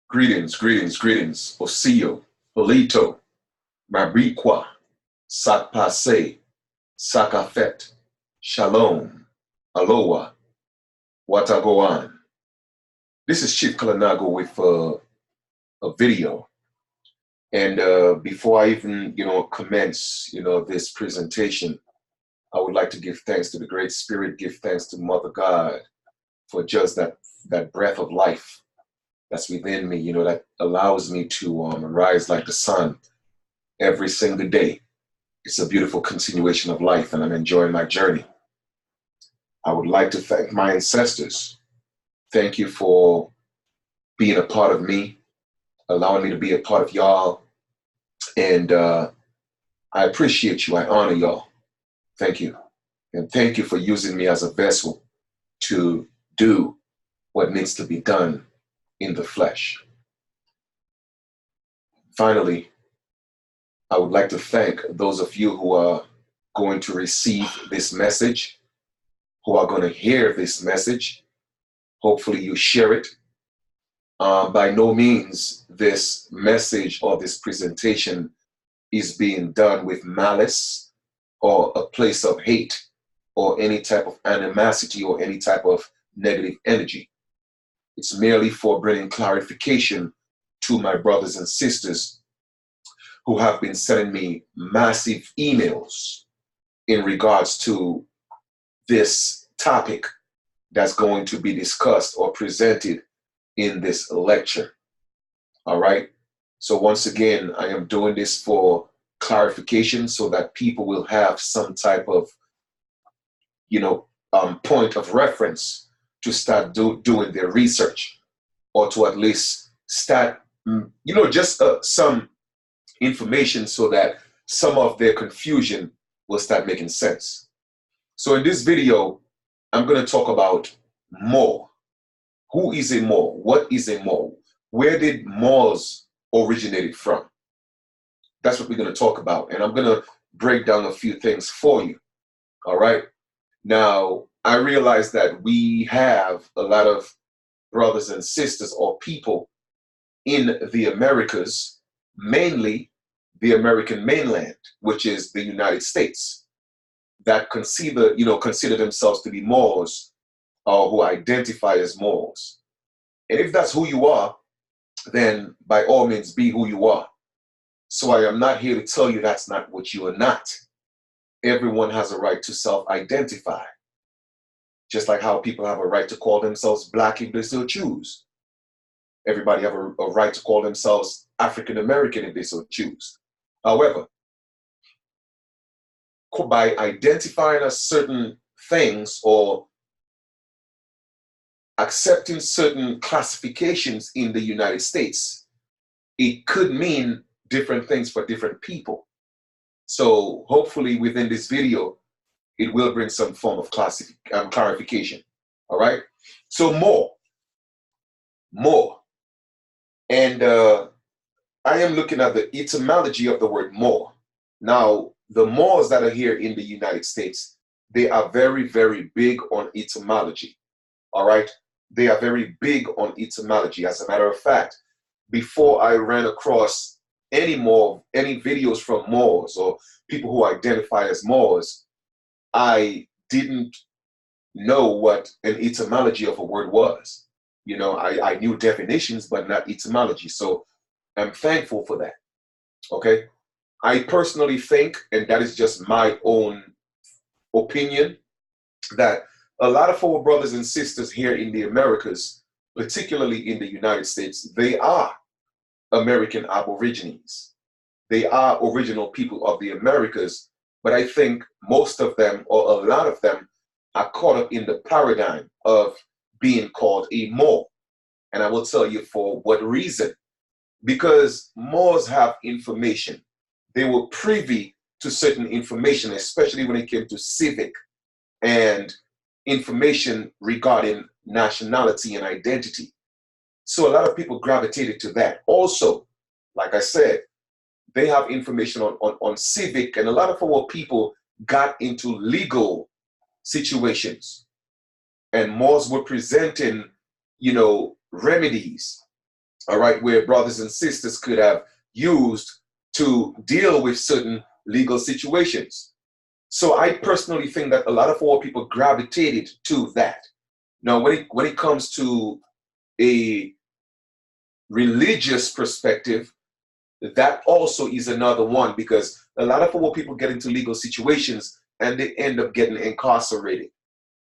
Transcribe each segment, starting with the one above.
Greetings, greetings, greetings. Osio, Polito, Mabriqua, Sakpase, Sakafet, Shalom, Aloha, Watagoan. This is Chief Kalanago with a video. And before I even, commence, this presentation, I would like to give thanks to the Great Spirit, give thanks to Mother God for just that breath of life that's within me, that allows me to rise like the sun every single day. It's a beautiful continuation of life, and I'm enjoying my journey. I would like to thank my ancestors. Thank you for being a part of me, allowing me to be a part of y'all, and I appreciate you. I honor y'all. Thank you. And thank you for using me as a vessel to do what needs to be done in the flesh. Finally, I would like to thank those of you who are going to receive this message, who are going to hear this message. Hopefully you share it. By no means this message or this presentation is being done with malice or a place of hate or any type of animosity or any type of negative energy. It's merely for bringing clarification to my brothers and sisters who have been sending me massive emails in regards to this topic that's going to be discussed or presented in this lecture. All right. So once again, I am doing this for clarification so that people will have some type of, point of reference to start doing their research, or to at least start, just some information so that some of their confusion will start making sense. So in this video, I'm going to talk about Moor. Who is a Moor? What is a Moor? Where did Moors originate from? That's what we're going to talk about. And I'm going to break down a few things for you. All right. Now, I realize that we have a lot of brothers and sisters or people in the Americas, mainly the American mainland, which is the United States, that consider themselves to be Moors, or who identify as Moors. And if that's who you are, then by all means be who you are. So I am not here to tell you that's not what you are not. Everyone has a right to self-identify. Just like how people have a right to call themselves Black if they so choose. Everybody have a right to call themselves African American if they so choose. However, by identifying as certain things or accepting certain classifications in the United States, it could mean different things for different people. So hopefully within this video, it will bring some form of clarification. All right. So Moor. And I am looking at the etymology of the word Moor. Now, the Moors that are here in the United States, they are very, very big on etymology. All right. They are very big on etymology. As a matter of fact, before I ran across any videos from Moors or people who identify as Moors, I didn't know what an etymology of a word was. I knew definitions, but not etymology. So I'm thankful for that. Okay. I personally think, and that is just my own opinion, that a lot of our brothers and sisters here in the Americas, particularly in the United States, they are American Aborigines. They are original people of the Americas, but I think most of them, or a lot of them, are caught up in the paradigm of being called a Moor. And I will tell you for what reason. Because Moors have information. They were privy to certain information, especially when it came to civic and information regarding nationality and identity. So a lot of people gravitated to that. Also, like I said, they have information on civic, and a lot of our people got into legal situations. And Moors were presenting, remedies all right, where brothers and sisters could have used to deal with certain legal situations. So I personally think that a lot of our people gravitated to that. Now, when it comes to a religious perspective, that also is another one, because a lot of our people get into legal situations and they end up getting incarcerated.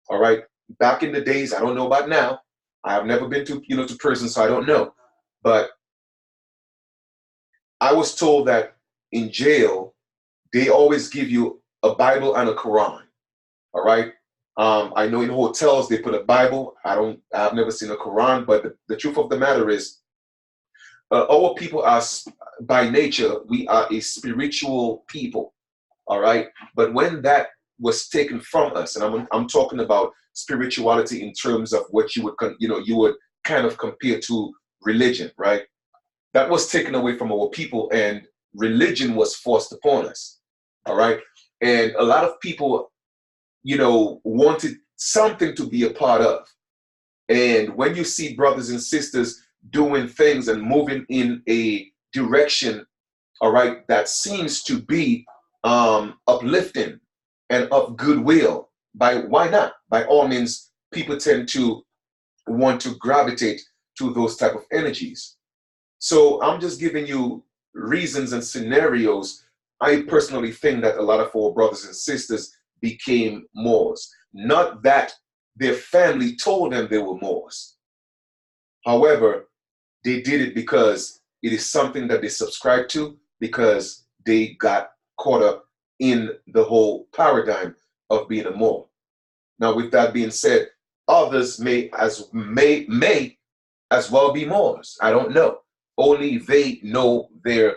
All right. Back in the days, I don't know about now. I have never been to, to prison, so I don't know. But I was told that in jail, they always give you a Bible and a Quran. All right. I know in hotels they put a Bible. I've never seen a Quran, but the truth of the matter is, our people are, by nature, we are a spiritual people. All right. But when that was taken from us, and I'm talking about spirituality in terms of what you would, you would kind of compare to religion, right? That was taken away from our people, and religion was forced upon us. All right. And a lot of people, wanted something to be a part of. And when you see brothers and sisters doing things and moving in a direction, all right, that seems to be uplifting and of goodwill, why not? By all means, people tend to want to gravitate to those type of energies. So I'm just giving you reasons and scenarios. I personally think that a lot of our brothers and sisters became Moors. Not that their family told them they were Moors. However, they did it because it is something that they subscribe to, because they got caught up in the whole paradigm of being a Moor. Now, with that being said, others may as well be Moors. I don't know. Only they know their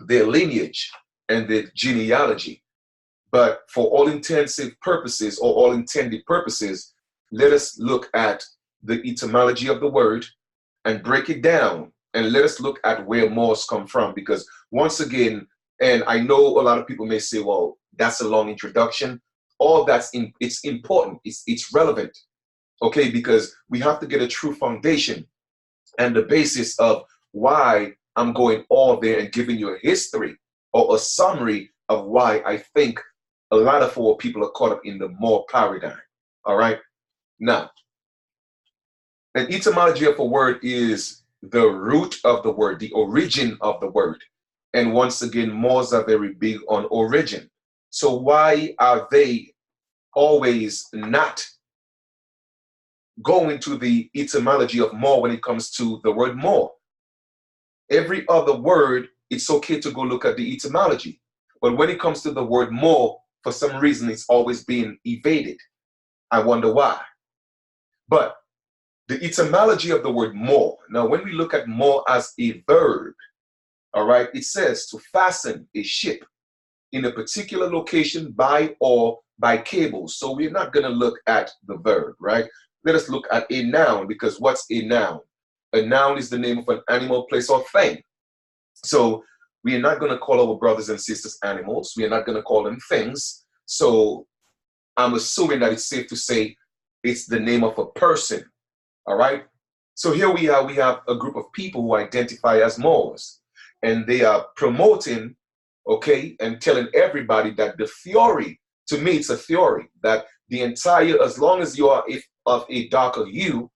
lineage and their genealogy. But for all intensive purposes, or all intended purposes, let us look at the etymology of the word and break it down, and let us look at where Moors come from. Because once again, and I know a lot of people may say, well, that's a long introduction. All it's important, it's relevant, okay? Because we have to get a true foundation and the basis of why I'm going all there and giving you a history or a summary of why I think a lot of our people are caught up in the Moor paradigm. All right. Now, an etymology of a word is the root of the word, the origin of the word. And once again, Moors are very big on origin. So why are they always not going to the etymology of Moor when it comes to the word Moor? Every other word, it's okay to go look at the etymology. But when it comes to the word Moor, for some reason, it's always being evaded. I wonder why. But the etymology of the word Moor. Now, when we look at Moor as a verb, all right, it says to fasten a ship in a particular location by cables. So we're not going to look at the verb, right? Let us look at a noun, because what's a noun? A noun is the name of an animal, place, or thing. So we are not going to call our brothers and sisters animals. We are not going to call them things. So I'm assuming that it's safe to say it's the name of a person. All right. So here we have a group of people who identify as Moors, and they are promoting, okay, and telling everybody that the theory, to me, it's a theory that the entire, as long as you are of a darker hue,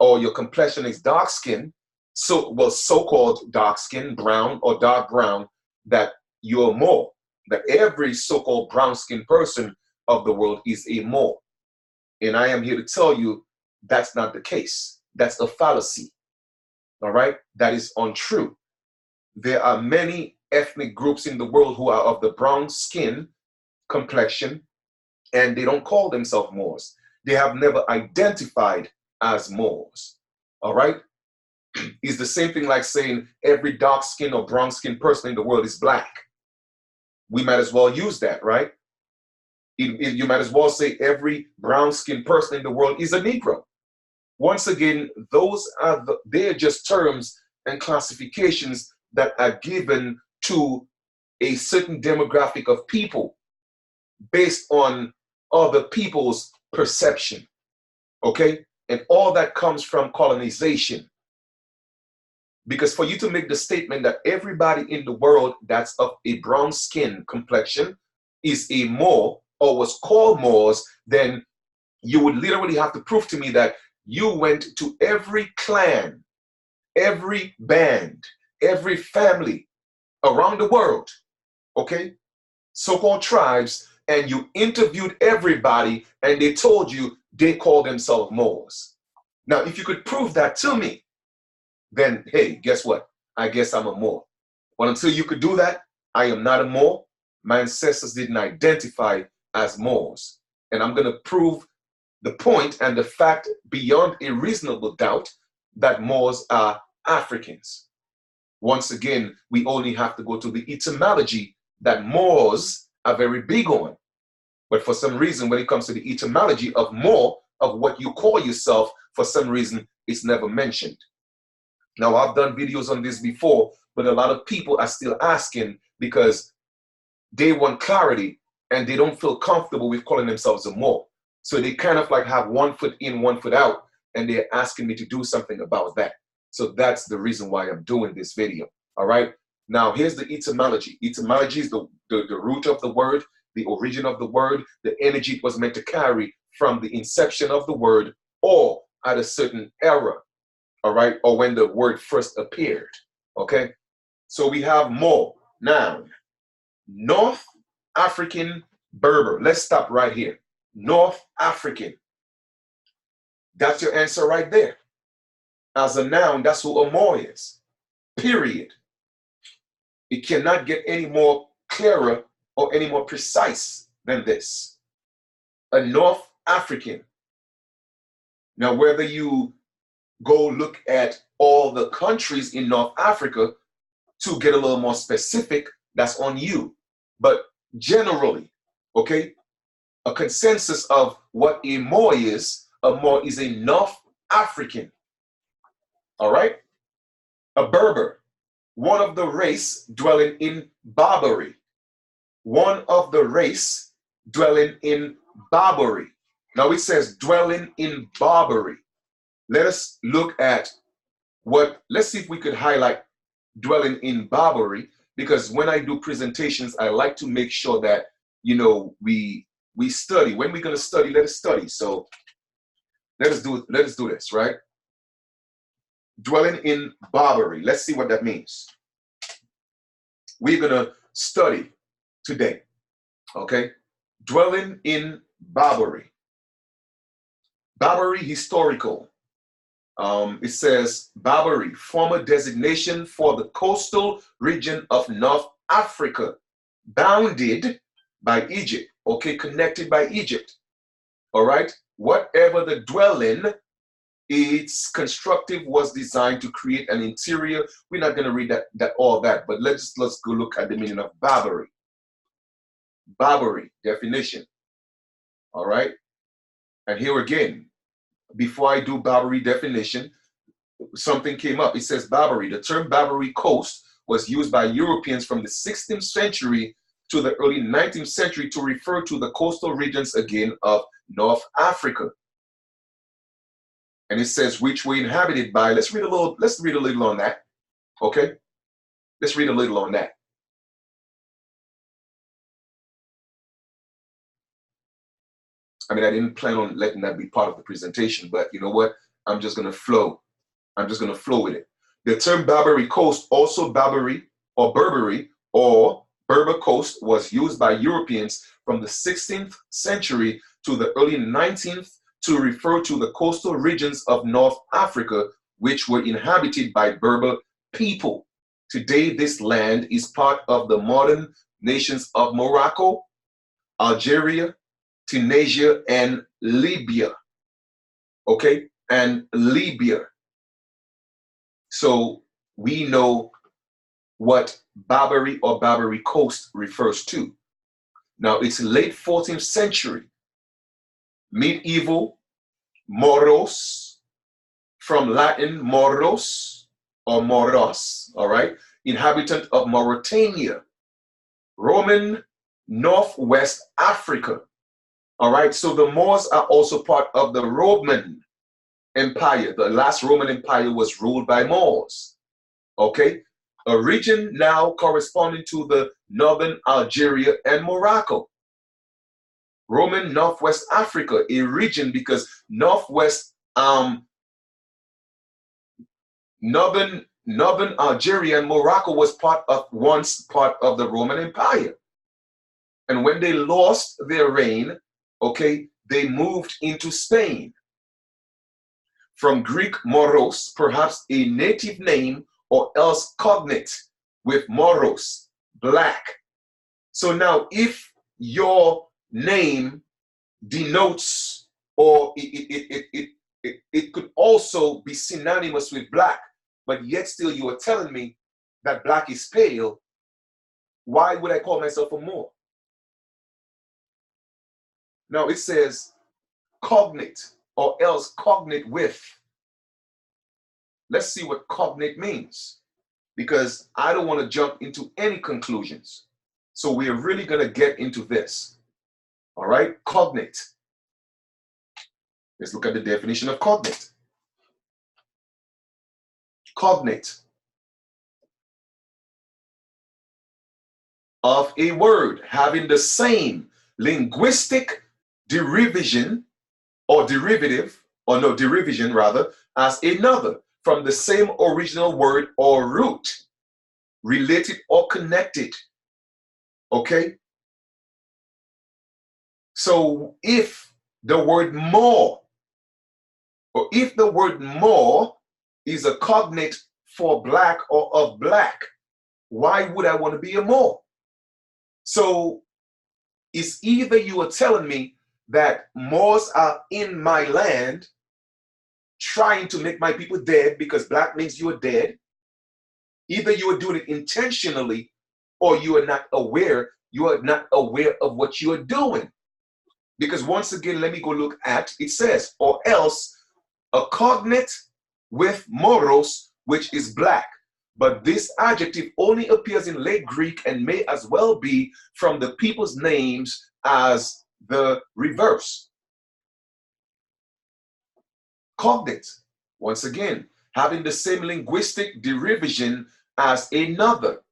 or your complexion is dark skin, so-called dark skin, brown or dark brown, that you're Moor. That every so-called brown skinned person of the world is a Moor. And I am here to tell you that's not the case. That's a fallacy. All right? That is untrue. There are many ethnic groups in the world who are of the brown skin complexion, and they don't call themselves Moors. They have never identified as Moors. All right? It's the same thing like saying every dark skin or brown skin person in the world is black. We might as well use that, right? You might as well say every brown skinned person in the world is a Negro. Once again, they're just terms and classifications that are given to a certain demographic of people based on other people's perception. Okay? And all that comes from colonization. Because for you to make the statement that everybody in the world that's of a brown skin complexion is a Moor or was called Moors, then you would literally have to prove to me that you went to every clan, every band, every family around the world, okay, so-called tribes, and you interviewed everybody and they told you they call themselves Moors. Now, if you could prove that to me, then hey, guess what? I guess I'm a Moor. But until you could do that, I am not a Moor. My ancestors didn't identify as Moors. And I'm going to prove the point and the fact beyond a reasonable doubt that Moors are Africans. Once again, we only have to go to the etymology that Moors are very big on. But for some reason, when it comes to the etymology of Moor, of what you call yourself, for some reason, it's never mentioned. Now, I've done videos on this before, but a lot of people are still asking because they want clarity and they don't feel comfortable with calling themselves a Moor. So they kind of like have 1 foot in, 1 foot out, and they're asking me to do something about that. So that's the reason why I'm doing this video. All right. Now, here's the etymology. Etymology is the root of the word, the origin of the word, the energy it was meant to carry from the inception of the word or at a certain era. All right. Or when the word first appeared. Okay. So we have Moor, noun, North African Berber. Let's stop right here. North African. That's your answer right there. As a noun, that's who a Moor is. Period. It cannot get any more clearer or any more precise than this. A North African. Now, whether you go look at all the countries in North Africa to get a little more specific, that's on you. But generally, okay, a consensus of what a Moor is a North African. All right? A Berber, one of the race dwelling in Barbary. One of the race dwelling in Barbary. Now it says dwelling in Barbary. Let us look at let's see if we could highlight dwelling in Barbary, because when I do presentations, I like to make sure that, you know, we study. When we're going to study, let us study. So let us do this, right? Dwelling in Barbary. Let's see what that means. We're going to study today, okay? Dwelling in Barbary. Barbary historical. It says Barbary, former designation for the coastal region of North Africa, bounded by Egypt, okay, connected by Egypt, all right? Whatever the dwelling, its constructive was designed to create an interior. We're not going to read all that, but let's go look at the meaning of Barbary. Barbary, definition, all right? And here again, before I do Barbary definition, something came up. It says Barbary. The term Barbary coast was used by Europeans from the 16th century to the early 19th century to refer to the coastal regions again of North Africa. And it says which were inhabited by, let's read a little on that. Okay? Let's read a little on that. I mean, I didn't plan on letting that be part of the presentation, but you know what? I'm just going to flow. I'm just going to flow with it. The term Barbary coast, also Barbary or Berber coast, was used by Europeans from the 16th century to the early 19th to refer to the coastal regions of North Africa, which were inhabited by Berber people. Today, this land is part of the modern nations of Morocco, Algeria, Tunisia, and Libya. Okay? And Libya. So we know what Barbary or Barbary coast refers to. Now, it's late 14th century. Medieval Moros, from Latin Moros or Moros, all right? Inhabitant of Mauritania. Roman Northwest Africa, all right? So the Moors are also part of the Roman Empire. The last Roman Empire was ruled by Moors. Okay? A region now corresponding to the northern Algeria and Morocco. Roman Northwest Africa, a region because northwest northern Algeria and Morocco was once part of the Roman Empire. And when they lost their reign, okay, they moved into Spain. From Greek moros, perhaps a native name, or else cognate with moros, black. So now if your name denotes, or it could also be synonymous with black, but yet still you are telling me that black is pale, why would I call myself a Moor? Now it says cognate, or else cognate with. Let's see what cognate means, because I don't want to jump into any conclusions. So we're really going to get into this. All right, cognate. Let's look at the definition of cognate. Cognate. Of a word having the same linguistic derivation or derivative, or no, derivation rather, as another from the same original word or root, related or connected. Okay? So if the word more, or if the word more is a cognate for black or of black, why would I want to be a Moor? So it's either you are telling me that Moors are in my land trying to make my people dead because black means you are dead. Either you are doing it intentionally or you are not aware. You are not aware of what you are doing. Because once again, let me go look at, it says, or else a cognate with moros, which is black. But this adjective only appears in late Greek and may as well be from the people's names as the reverse. Cognate, once again, having the same linguistic derivation as another.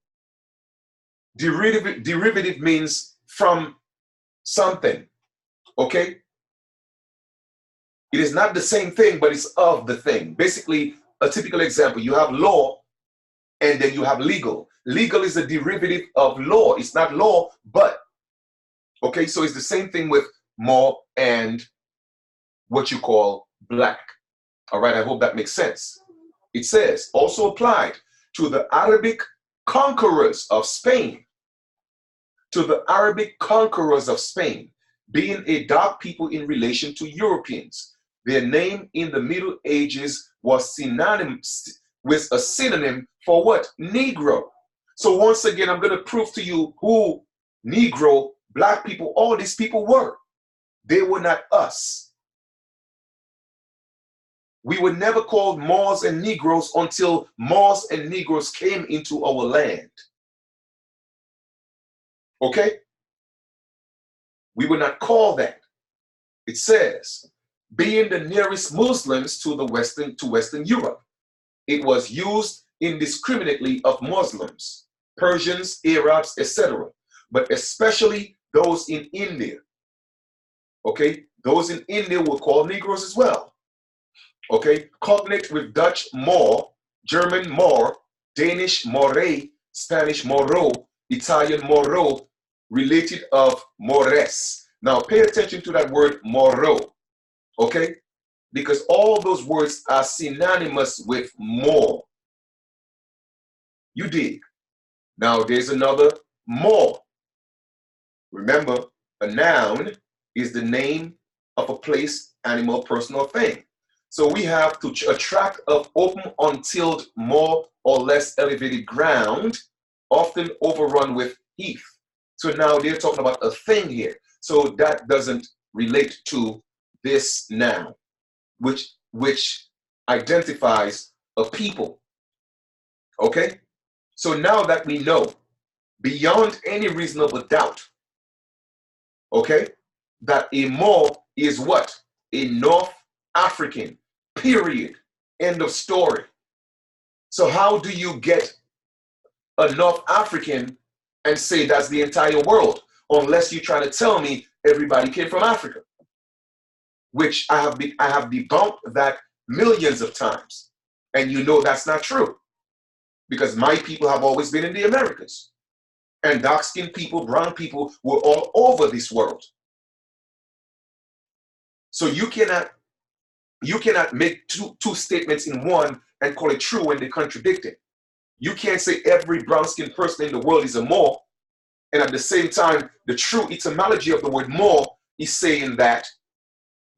Derivative means from something, okay? It is not the same thing, but it's of the thing. Basically, a typical example, you have law and then you have legal. Legal is a derivative of law. It's not law, but, okay, so it's the same thing with more and what you call black. All right, I hope that makes sense. It says, also applied to the Arabic conquerors of Spain. To the Arabic conquerors of Spain, being a dark people in relation to Europeans. Their name in the Middle Ages was synonymous with a synonym for what? Negro. So once again, I'm going to prove to you who Negro, black people, all these people were. They were not us. We were never called Moors and Negroes until Moors and Negroes came into our land. Okay? We were not called that. It says, being the nearest Muslims to Western Europe, it was used indiscriminately of Muslims, Persians, Arabs, etc., but especially those in India. Okay? Those in India were called Negroes as well. Okay, cognate with Dutch Moor, German Moor, Danish Moray, Spanish Moro, Italian Moro, related of Mores. Now pay attention to that word Moro, okay? Because all those words are synonymous with Moor. You dig? Now there's another Moor. Remember, a noun is the name of a place, animal, person, or thing. So we have to a tract of open, untilled, more or less elevated ground, often overrun with heath. So now they're talking about a thing here. So that doesn't relate to this noun, which identifies a people. Okay? So now that we know, beyond any reasonable doubt, okay, that a Moor is what? A North African. Period. End of story. So how do you get a North African and say that's the entire world, unless you're trying to tell me everybody came from Africa, which I have debunked that millions of times. And you know that's not true, because my people have always been in the Americas. And dark-skinned people, brown people were all over this world. So you cannot make two statements in one and call it true when they contradict it. You can't say every brown-skinned person in the world is a Moor, and at the same time, the true etymology of the word Moor is saying that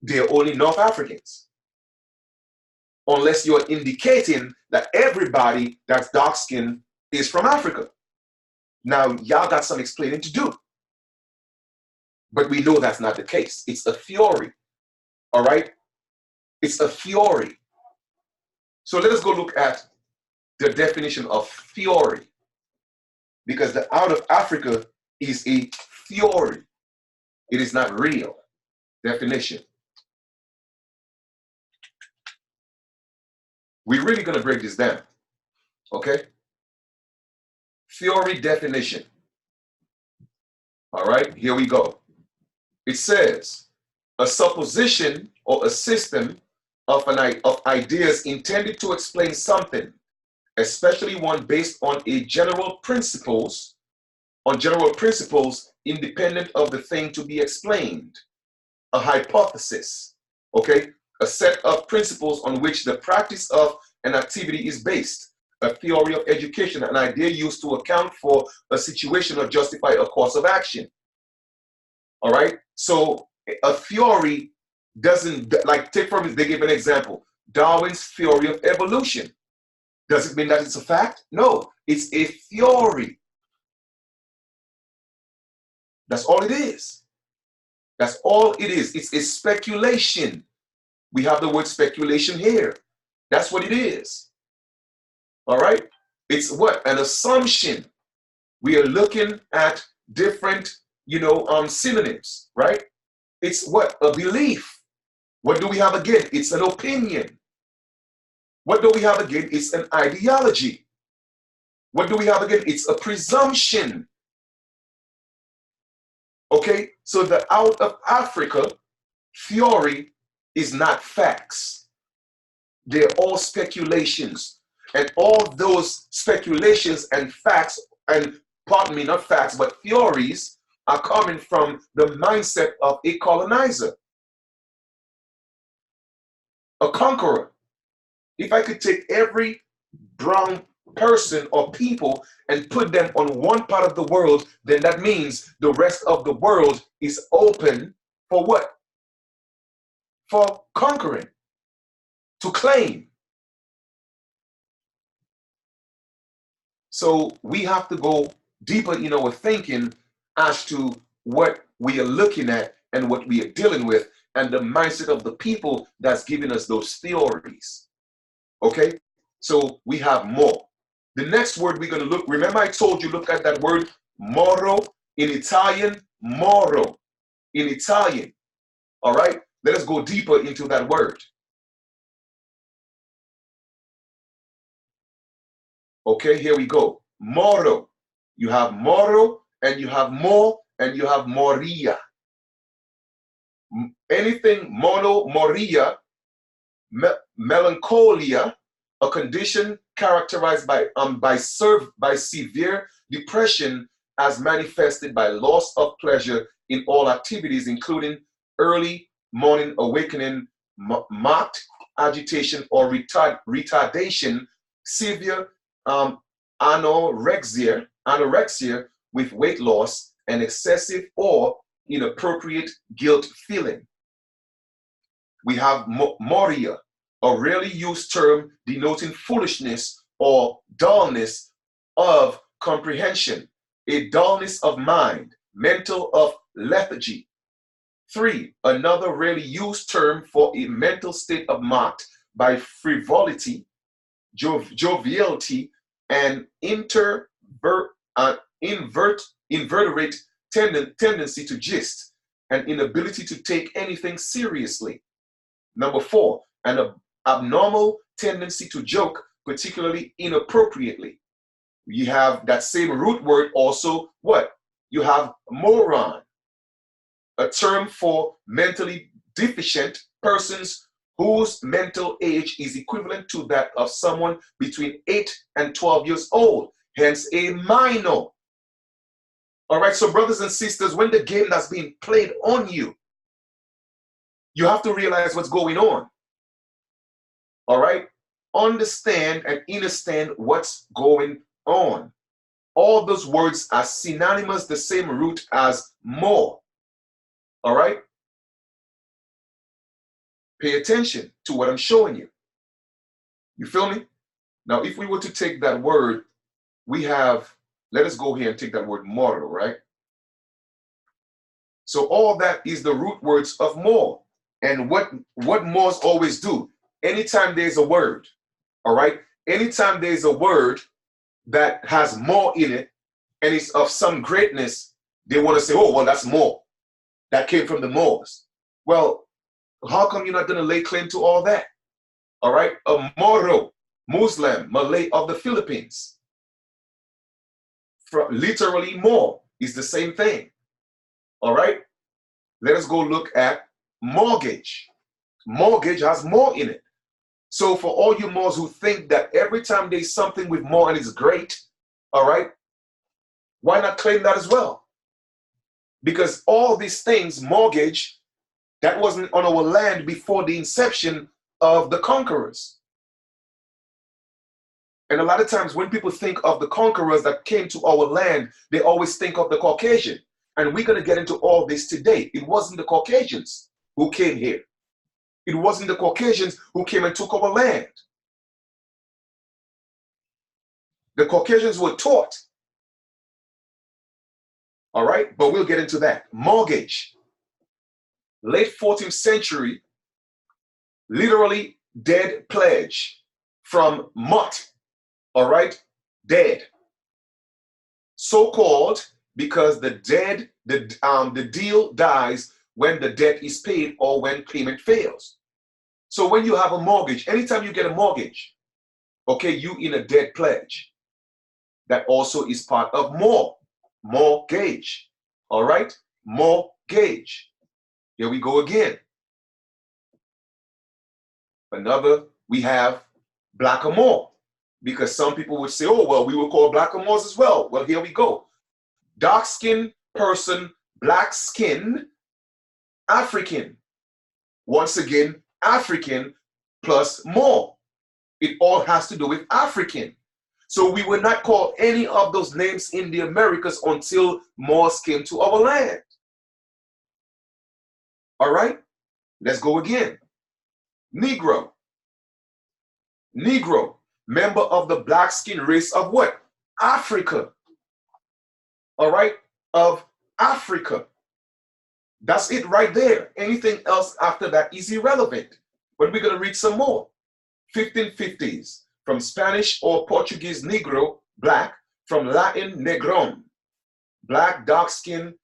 they're only North Africans. Unless you're indicating that everybody that's dark-skinned is from Africa. Now, y'all got some explaining to do. But we know that's not the case. It's a theory. All right? It's a theory. So let us go look at the definition of theory. Because the out of Africa is a theory. It is not real. Definition. We're really going to break this down. Okay? Theory definition. All right, here we go. It says, a supposition or a system of ideas intended to explain something, especially one based on general principles independent of the thing to be explained. A hypothesis, okay? A set of principles on which the practice of an activity is based. A theory of education, an idea used to account for a situation or justify a course of action. All right? So a theory doesn't, like, take from it, they give an example. Darwin's theory of evolution. Does it mean that it's a fact? No, it's a theory. That's all it is. That's all it is. It's a speculation. We have the word speculation here. That's what it is. All right? It's what? An assumption. We are looking at different, synonyms, right? It's what? A belief. What do we have again? It's an opinion. What do we have again? It's an ideology. What do we have again? It's a presumption. Okay? So the out of Africa theory is not facts. They're all speculations. And all those speculations and facts, and pardon me, not facts, but theories are coming from the mindset of a colonizer, a conqueror. If I could take every brown person or people and put them on one part of the world, then that means the rest of the world is open for what? For conquering, to claim. So we have to go deeper in our thinking as to what we are looking at and what we are dealing with and the mindset of the people that's giving us those theories. Okay? So we have more. The next word we're going to look, remember I told you, look at that word moro in Italian, moro in Italian. All right? Let us go deeper into that word. Okay, here we go. Moro. You have moro, and you have mo, and you have moria. Anything mono, moria, melancholia, a condition characterized by severe depression as manifested by loss of pleasure in all activities, including early morning awakening, marked agitation or retardation, severe anorexia with weight loss, and excessive or inappropriate guilt feeling. We have moria, a rarely used term denoting foolishness or dullness of comprehension, a dullness of mind, mental of lethargy. 3, another rarely used term for a mental state of marked by frivolity, joviality, and invertebrate tendency to gist, and inability to take anything seriously. Number 4, an abnormal tendency to joke particularly inappropriately. You have that same root word also, what? You have moron, a term for mentally deficient persons whose mental age is equivalent to that of someone between 8 and 12 years old, hence a minor. All right, so brothers and sisters, when the game that's being played on you, you have to realize what's going on. All right, understand and understand what's going on. All those words are synonymous, the same root as more. All right, pay attention to what I'm showing you. You feel me? Now, if we were to take that word, we have, let us go here and take that word mortal, right? So all that is the root words of more. And what mores always do, anytime there's a word, all right? Anytime there's a word that has more in it and it's of some greatness, they want to say, oh, well, that's more. That came from the Moors. Well, how come you're not going to lay claim to all that? All right? A Moro, Muslim, Malay of the Philippines. Literally more is the same thing. All right? Let us go look at mortgage. Mortgage has more in it. So for all you Moors who think that every time there's something with more and it's great, all right, why not claim that as well? Because all these things, mortgage, that wasn't on our land before the inception of the conquerors. And a lot of times when people think of the conquerors that came to our land, they always think of the Caucasian. And we're going to get into all this today. It wasn't the Caucasians who came here. It wasn't the Caucasians who came and took our land. The Caucasians were taught. All right, but we'll get into that. Mortgage. Late 14th century, literally dead pledge from mot. All right, dead. So called because the deal dies when the debt is paid or when payment fails. So when you have a mortgage, anytime you get a mortgage, okay, you in a dead pledge. That also is part of mortgage. All right, mortgage. Here we go again. Another, we have blackamoor, because some people would say, oh, well, we will call blackamoors as well. Well, here we go. Dark-skinned person, black skin, African. Once again, African plus more. It all has to do with African. So we would not call any of those names in the Americas until Moors came to our land. All right, let's go again. Negro. Negro, member of the black skin race of what? Africa. All right, of Africa. That's it right there. Anything else after that is irrelevant. But we're going to read some more. 1550s, from Spanish or Portuguese negro, black, from Latin negron, black, dark skin,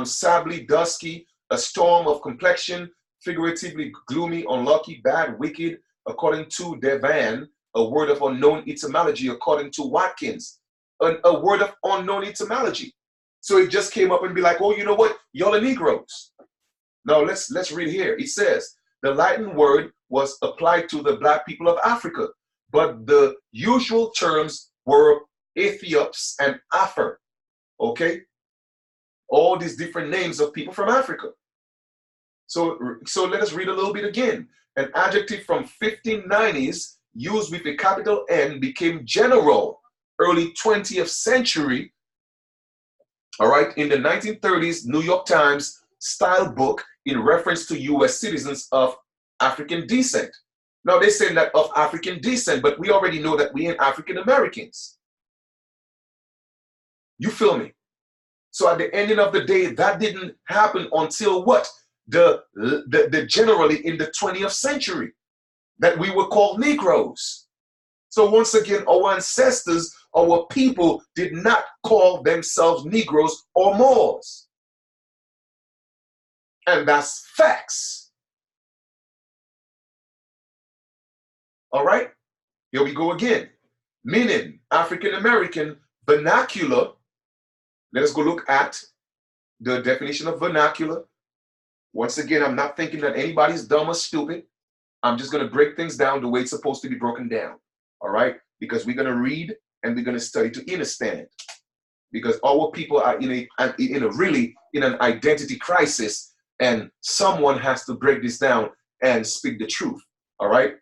sabbly, dusky, a storm of complexion, figuratively gloomy, unlucky, bad, wicked, according to Devan, a word of unknown etymology, according to Watkins, a word of unknown etymology. So it just came up and be like, oh, you know what? Y'all are Negroes. Now let's read here. It says, the Latin word was applied to the black people of Africa, but the usual terms were Ethiops and Afar. Okay? All these different names of people from Africa. So let us read a little bit again. An adjective from 1590s used with a capital N became general early 20th century. All right, in the 1930s, New York Times style book in reference to U.S. citizens of African descent. Now they say that of African descent, but we already know that we ain't African Americans. You feel me? So at the ending of the day, that didn't happen until what? The generally in the 20th century, that we were called Negroes. So once again, our ancestors, our people did not call themselves Negroes or Moors. And that's facts. All right? Here we go again. Meaning African American vernacular. Let us go look at the definition of vernacular. Once again, I'm not thinking that anybody's dumb or stupid. I'm just going to break things down the way it's supposed to be broken down. All right? Because we're going to read and we're going to study to understand. Because our people are in an identity crisis, and someone has to break this down and speak the truth. All right?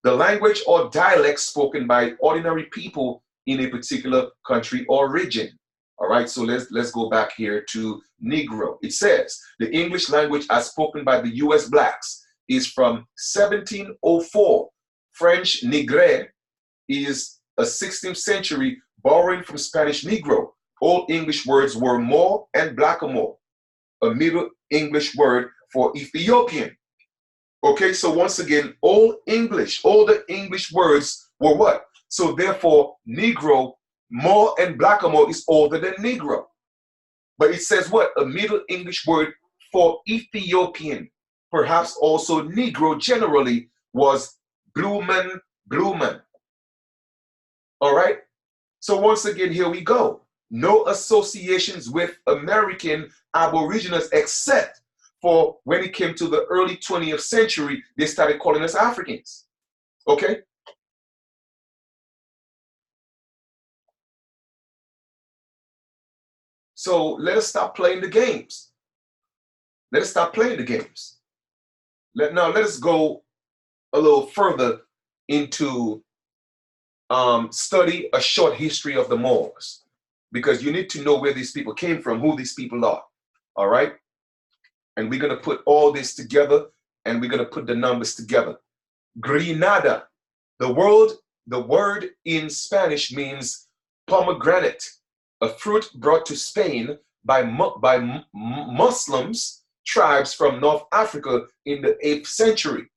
The language or dialect spoken by ordinary people in a particular country or region. All right, so let's go back here to Negro. It says the English language as spoken by the U.S. blacks is from 1704. French Nègre is a 16th century borrowing from Spanish Negro. Old English words were Moor and Blackamoor, a Middle English word for Ethiopian. Okay, so once again, older English words were what? So therefore, Negro, Moor and Blackamoor is older than Negro. But it says what? A Middle English word for Ethiopian. Perhaps also Negro generally was Blueman. All right? So once again, here we go. No associations with American Aborigines except for when it came to the early 20th century, they started calling us Africans. Okay? So let us stop playing the games. Let us stop playing the games. Let us go a little further into study a short history of the Moors, because you need to know where these people came from, who these people are. All right? And we're going to put all this together, and we're going to put the numbers together. Grenada. The word in Spanish means pomegranate, a fruit brought to Spain by Muslims tribes from North Africa in the 8th century.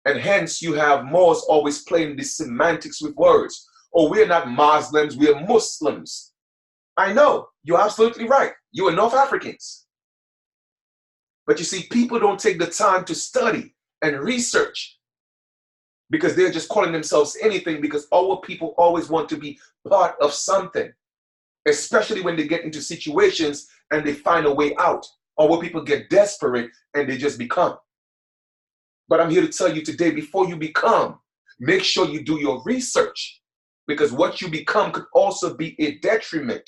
And hence you have Moors always playing the semantics with words. Oh, we're not Muslims, we're Muslims. I know, you're absolutely right. You are North Africans. But you see, people don't take the time to study and research, because they're just calling themselves anything, because our people always want to be part of something, especially when they get into situations and they find a way out. Our people get desperate and they just become. But I'm here to tell you today, before you become, make sure you do your research, because what you become could also be a detriment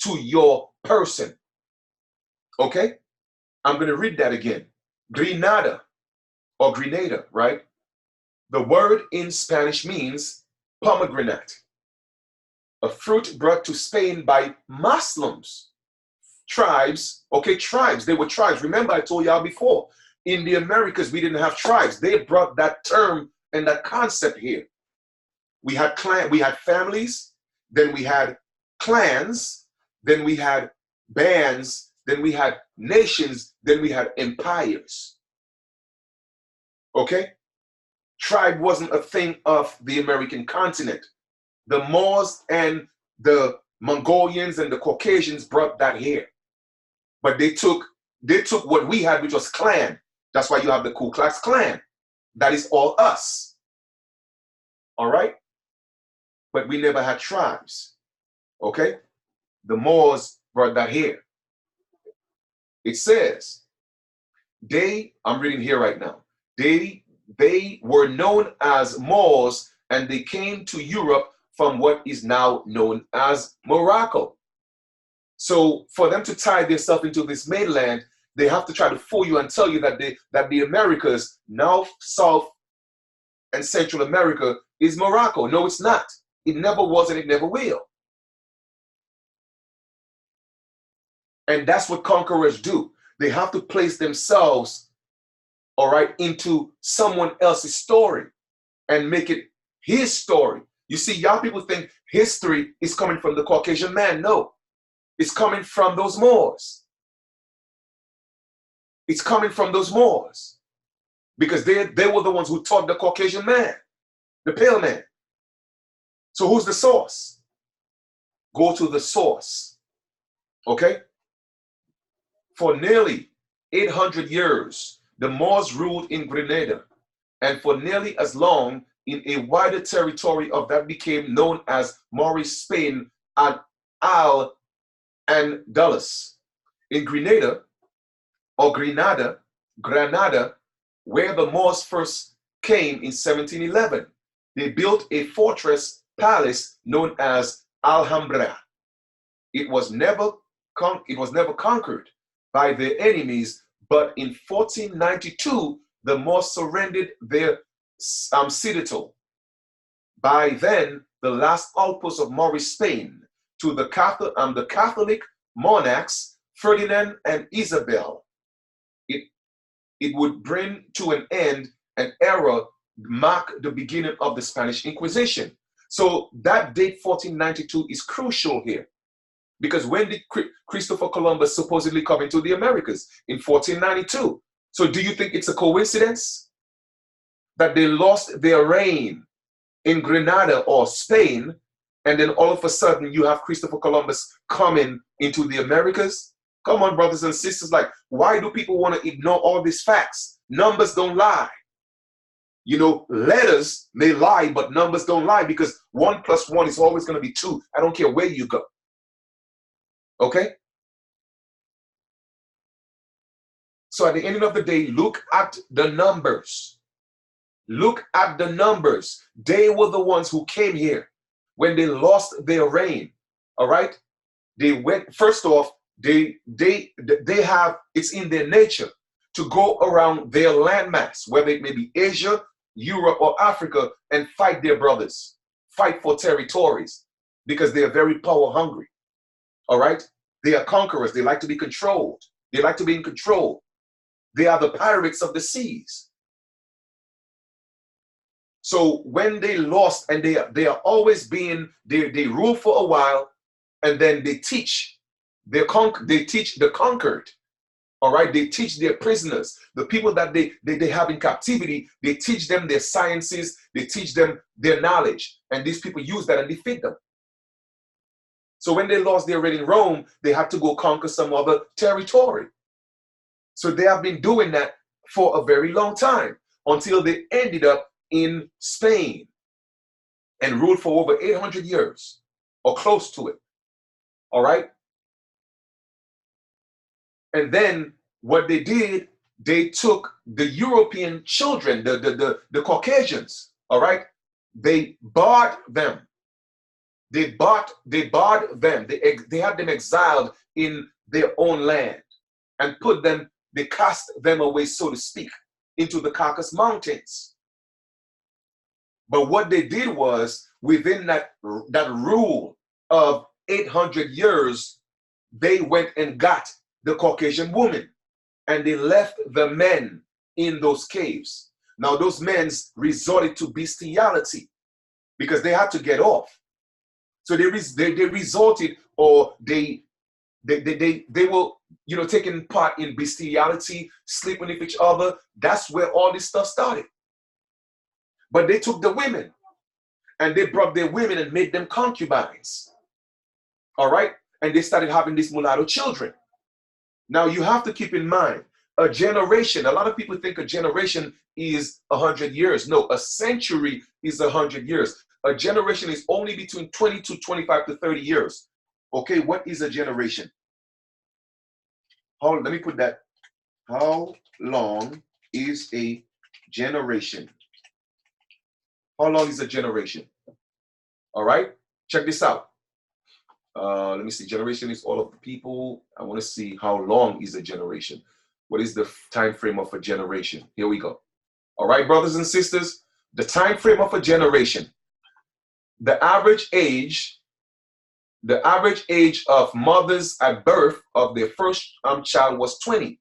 to your person. Okay? I'm going to read that again. Grenada, or Grenada, right? The word in Spanish means pomegranate, a fruit brought to Spain by Muslims, tribes. Okay, tribes. They were tribes. Remember, I told y'all before, in the Americas, we didn't have tribes. They brought that term and that concept here. We had families, then we had clans, then we had bands, then we had nations, then we had empires. Okay? Tribe wasn't a thing of the American continent. The Moors and the Mongolians and the Caucasians brought that here. But they took what we had, which was clan. That's why you have the Ku Klux Klan. That is all us. All right? But we never had tribes. Okay? The Moors brought that here. It says, I'm reading here right now, they were known as Moors, and they came to Europe from what is now known as Morocco. So for them to tie themselves into this mainland, they have to try to fool you and tell you that the Americas, North, South, and Central America is Morocco. No, it's not. It never was and it never will. And that's what conquerors do. They have to place themselves, all right, into someone else's story and make it his story. You see, y'all people think history is coming from the Caucasian man. No, it's coming from those Moors. It's coming from those Moors, because they were the ones who taught the Caucasian man, the pale man. So who's the source? Go to the source. Okay? For nearly 800 years, the Moors ruled in Grenada, and for nearly as long, in a wider territory of that became known as Moorish Spain at Al-Andalus. In Grenada, or Granada, where the Moors first came in 1711, they built a fortress palace known as Alhambra. It was never conquered by their enemies, but in 1492, the Moors surrendered their citadel. By then, the last outpost of Moorish Spain, to the Catholic monarchs Ferdinand and Isabel. It would bring to an end an era, mark the beginning of the Spanish Inquisition. So that date 1492 is crucial here, because when did Christopher Columbus supposedly come into the Americas? In 1492. So do you think it's a coincidence that they lost their reign in Grenada or Spain, and then all of a sudden you have Christopher Columbus coming into the Americas? Come on, brothers and sisters, like, why do people want to ignore all these facts? Numbers don't lie. You know, letters may lie, but numbers don't lie, because 1 + 1 is always going to be 2. I don't care where you go. Okay? So at the end of the day, look at the numbers. Look at the numbers. They were the ones who came here when they lost their reign. All right? They went, first off, they have, it's in their nature to go around their landmass, whether it may be Asia, Europe, or Africa, and fight their brothers, fight for territories, because they are very power hungry. All right? They are conquerors. They like to be controlled. They like to be in control. They are the pirates of the seas. So when they lost, and they are always being, they rule for a while, and then they teach. They teach the conquered. All right, they teach their prisoners, the people that they have in captivity. They teach them their sciences. They teach them their knowledge, and these people use that and defeat them. So when they lost their reign in Rome, they had to go conquer some other territory. So they have been doing that for a very long time, until they ended up in Spain and ruled for over 800 years or close to it. All right. And then what they did, they took the European children, the Caucasians. All right. They bought them. They bought them. They had them exiled in their own land and they cast them away, so to speak, into the Caucasus Mountains. But what they did was, within that rule of 800 years, they went and got the Caucasian woman, and they left the men in those caves. Now, those men resorted to bestiality because they had to get off. So they resorted, or they were, you know, taking part in bestiality, sleeping with each other. That's where all this stuff started. But they took the women, and they brought their women and made them concubines. All right? And they started having these mulatto children. Now, you have to keep in mind, a generation, a lot of people think a generation is 100 years. No, a century is 100 years. A generation is only between 20 to 25 to 30 years. Okay, what is a generation? Let me put that. How long is a generation? How long is a generation? All right, check this out. Let me see. Generation is all of the people. I want to see how long is a generation. What is the time frame of a generation? Here we go. All right, brothers and sisters, the time frame of a generation. The average age of mothers at birth of their first child was 20,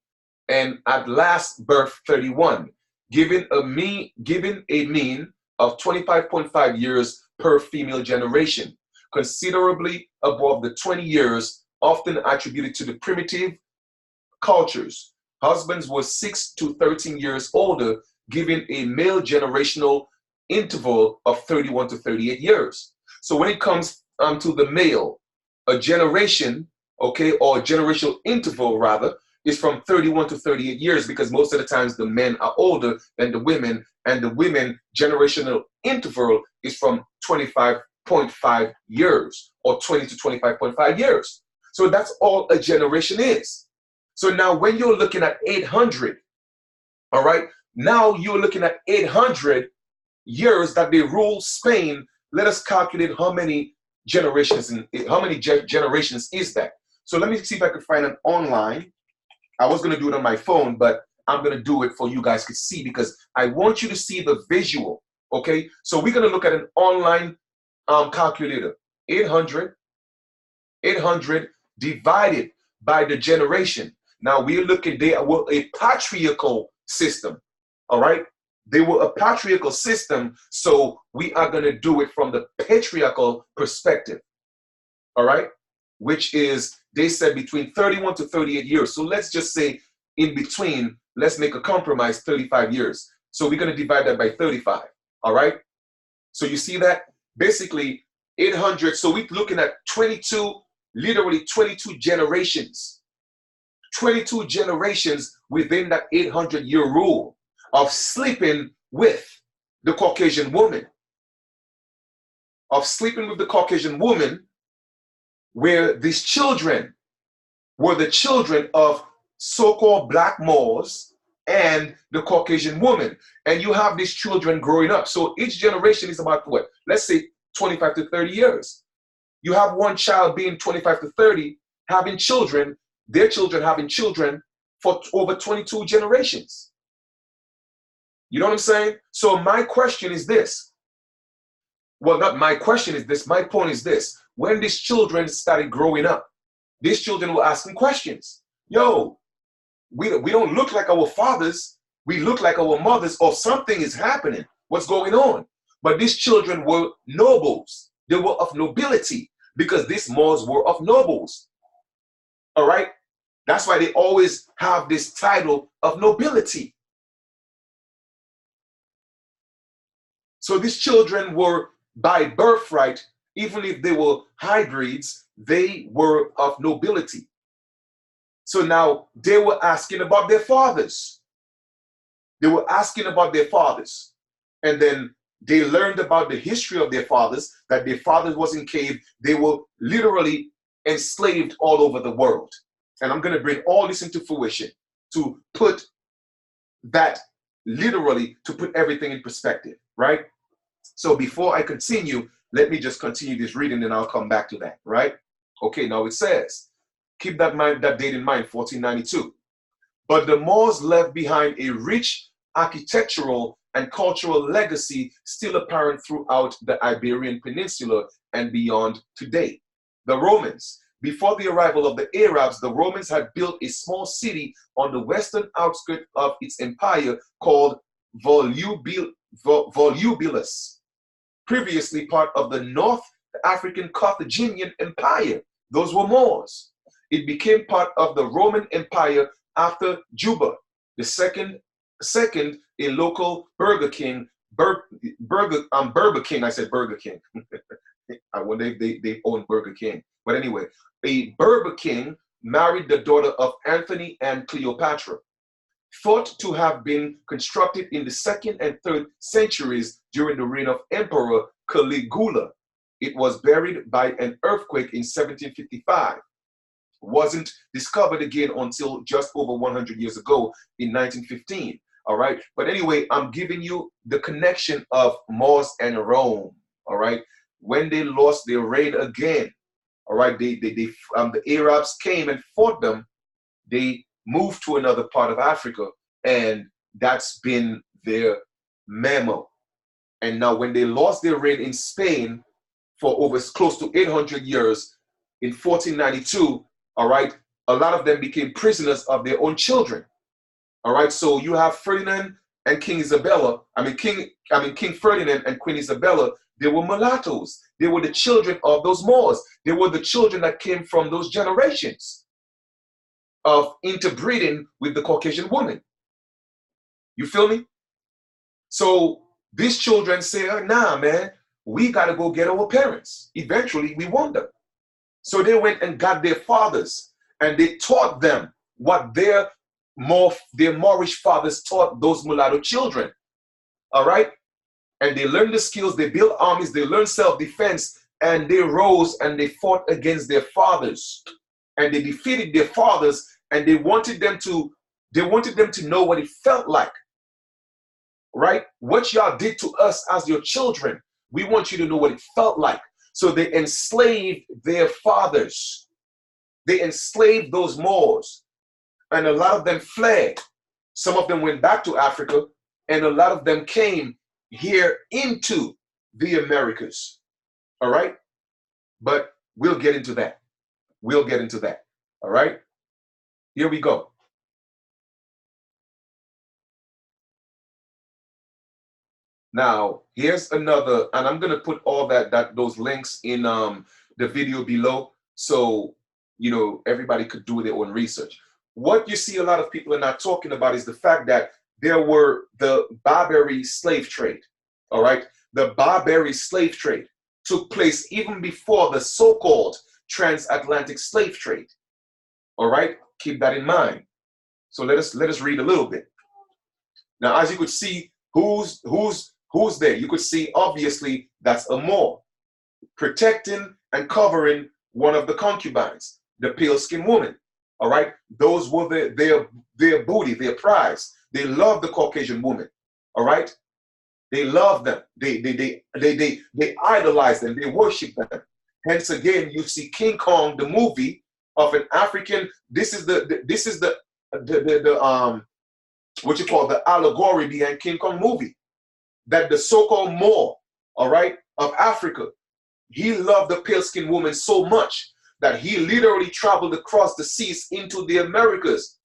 and at last birth 31, giving a mean of 25.5 years per female generation, considerably above the 20 years often attributed to the primitive cultures. Husbands were 6 to 13 years older, giving a male generational interval of 31 to 38 years. So when it comes to the male, a generation, okay, or a generational interval rather, is from 31 to 38 years, because most of the times the men are older than the women, and the women generational interval is from 25.5 years or 20 to 25.5 years. So that's all a generation is. So now when you're looking at 800, all right, now you're looking at 800 years that they ruled Spain. Let us calculate how many generations and how many generations is that. So let me see if I can find an online. I was going to do it on my phone, but I'm going to do it for you guys to see, because I want you to see the visual. Okay, so we're going to look at an online calculator. 800 divided by the generation. Now we're looking, they were a patriarchal system. All right, they were a patriarchal system, so we are going to do it from the patriarchal perspective. All right, which is, they said, between 31 to 38 years. So let's just say in between, let's make a compromise, 35 years. So we're going to divide that by 35. All right, so you see that basically 800. So we're looking at 22, literally 22 generations. 22 generations within that 800-year rule of sleeping with the Caucasian woman. Of sleeping with the Caucasian woman, where these children were the children of so-called black Moors and the Caucasian woman. And you have these children growing up. So each generation is about what? Let's say 25 to 30 years. You have one child being 25 to 30, having children, their children having children for over 22 generations. You know what I'm saying? So my question is this. Well, not my question is this. My point is this. When these children started growing up, these children were asking questions. Yo, we don't look like our fathers. We look like our mothers, or something is happening. What's going on? But these children were nobles. They were of nobility, because these Moors were of nobles. All right? That's why they always have this title of nobility. So these children were, by birthright, even if they were hybrids, they were of nobility. So now they were asking about their fathers. They were asking about their fathers. And then they learned about the history of their fathers, that their fathers was in cave. They were literally enslaved all over the world. And I'm going to bring all this into fruition to put that, literally, to put everything in perspective, right? So before I continue, let me just continue this reading, and I'll come back to that, right? Okay, now it says, keep that date in mind, 1492. But the Moors left behind a rich architectural and cultural legacy still apparent throughout the Iberian Peninsula and beyond today. The Romans. Before the arrival of the Arabs, the Romans had built a small city on the western outskirts of its empire called Volubilis, previously part of the North African Carthaginian Empire. Those were Moors. It became part of the Roman Empire after Juba, the second a local Burger King. Burger King. I said Burger King. I wonder if they own Burger King. But anyway, a Burger King married the daughter of Anthony and Cleopatra, thought to have been constructed in the 2nd and 3rd centuries during the reign of Emperor Caligula. It was buried by an earthquake in 1755. Wasn't discovered again until just over 100 years ago in 1915. All right. But anyway, I'm giving you the connection of Moors and Rome. All right. When they lost their reign again, all right, the Arabs came and fought them. They moved to another part of Africa, and that's been their memo. And now when they lost their reign in Spain for over close to 800 years in 1492, all right, a lot of them became prisoners of their own children. All right, so you have Ferdinand and King Isabella. King Ferdinand and Queen Isabella. They were mulattoes. They were the children of those Moors. They were the children that came from those generations of interbreeding with the Caucasian woman. You feel me? So these children say, oh, nah, man, we got to go get our parents. Eventually, we want them. So they went and got their fathers, and they taught them what their Moorish fathers taught those mulatto children. All right? And they learned the skills, they built armies, they learned self-defense, and they rose and they fought against their fathers. And they defeated their fathers, and they wanted them to know what it felt like. Right? What y'all did to us as your children, we want you to know what it felt like. So they enslaved their fathers. They enslaved those Moors. And a lot of them fled. Some of them went back to Africa, and a lot of them came here into the Americas. All right? But we'll get into that. We'll get into that. All right? Here we go. Now, here's another, and I'm going to put all those links in the video below, so everybody could do their own research. What you see a lot of people are not talking about is the fact that there were the Barbary slave trade. All right, the Barbary slave trade took place even before the so-called transatlantic slave trade. All right, keep that in mind. So let us read a little bit. Now, as you could see, who's there? You could see, obviously, that's a Moor protecting and covering one of the concubines, the pale-skinned woman. All right, those were their booty, their prize. They loved the Caucasian woman. All right, they loved them. They idolized them. They worshiped them. Hence, again, you see King Kong, the movie of an African. This is the what you call the allegory behind King Kong movie. That the so-called Moor, all right, of Africa, he loved the pale-skinned woman so much that he literally traveled across the seas into the Americas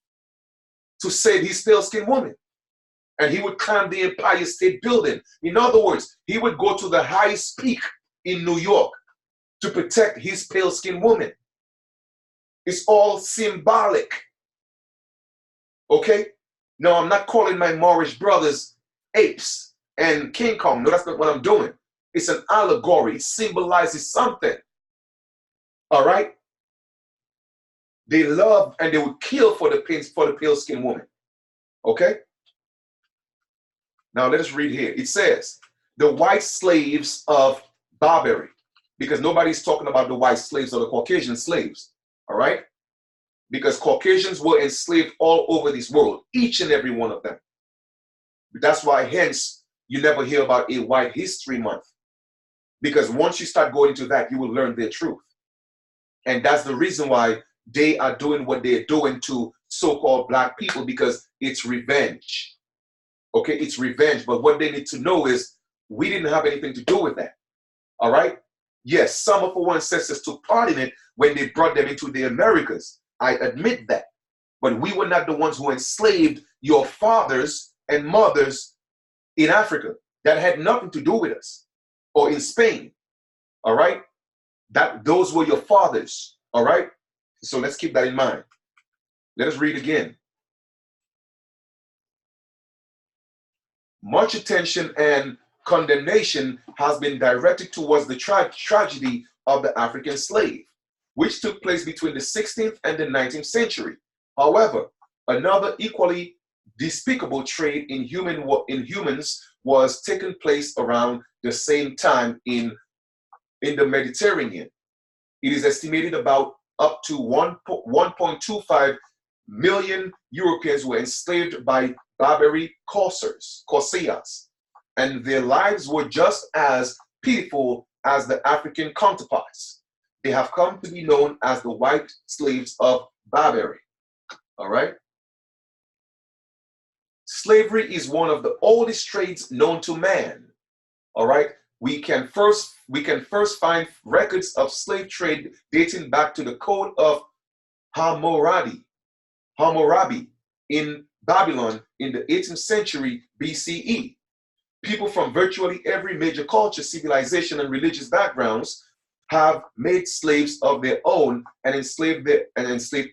to save his pale-skinned woman. And he would climb the Empire State Building. In other words, he would go to the highest peak in New York to protect his pale-skinned woman. It's all symbolic. Okay? Now, I'm not calling my Moorish brothers apes and King Kong. No, that's not what I'm doing. It's an allegory. It symbolizes something. All right? They love and they would kill for the pale-skinned woman. Okay? Now let us read here. It says, the white slaves of Barbary, because nobody's talking about the white slaves or the Caucasian slaves. All right? Because Caucasians were enslaved all over this world, each and every one of them. That's why, hence, you never hear about a White History Month. Because once you start going into that, you will learn their truth. And that's the reason why they are doing what they're doing to so-called black people, because it's revenge. Okay, it's revenge. But what they need to know is we didn't have anything to do with that. All right? Yes, some of our ancestors took part in it when they brought them into the Americas. I admit that. But we were not the ones who enslaved your fathers and mothers in Africa. That had nothing to do with us. Or in Spain. All right? Those were your fathers. All right? So let's keep that in mind. Let us read again. Much attention and condemnation has been directed towards the tragedy of the African slave, which took place between the 16th and the 19th century. However, another equally despicable trade in humans was taking place around the same time in the Mediterranean. It is estimated about up to 1.25 million Europeans were enslaved by Barbary corsairs, and their lives were just as pitiful as the African counterparts. They have come to be known as the white slaves of Barbary. All right? Slavery is one of the oldest trades known to man. All right? We can first find records of slave trade dating back to the Code of Hammurabi in Babylon in the 18th century BCE. People from virtually every major culture, civilization, and religious backgrounds have made slaves of their own and enslaved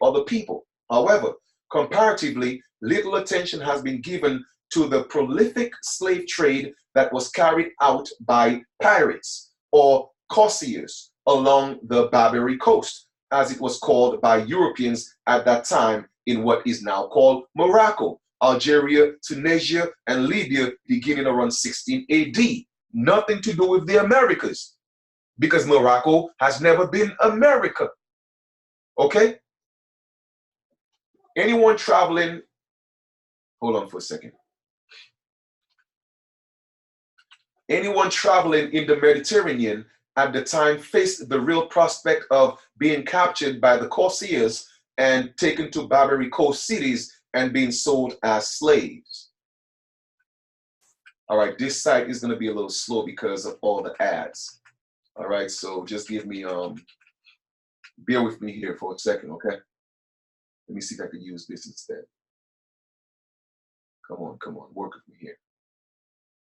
other people. However, comparatively, little attention has been given to the prolific slave trade that was carried out by pirates or corsairs along the Barbary coast, as it was called by Europeans at that time in what is now called Morocco, Algeria, Tunisia, and Libya beginning around 16 AD. Nothing to do with the Americas, because Morocco has never been America. Okay? Anyone traveling, hold on for a second. Anyone traveling in the Mediterranean at the time faced the real prospect of being captured by the Corsairs and taken to Barbary coast cities and being sold as slaves. All right, this site is going to be a little slow because of all the ads. All right, so just give me, bear with me here for a second, okay? Let me see if I can use this instead. Come on, work with me here.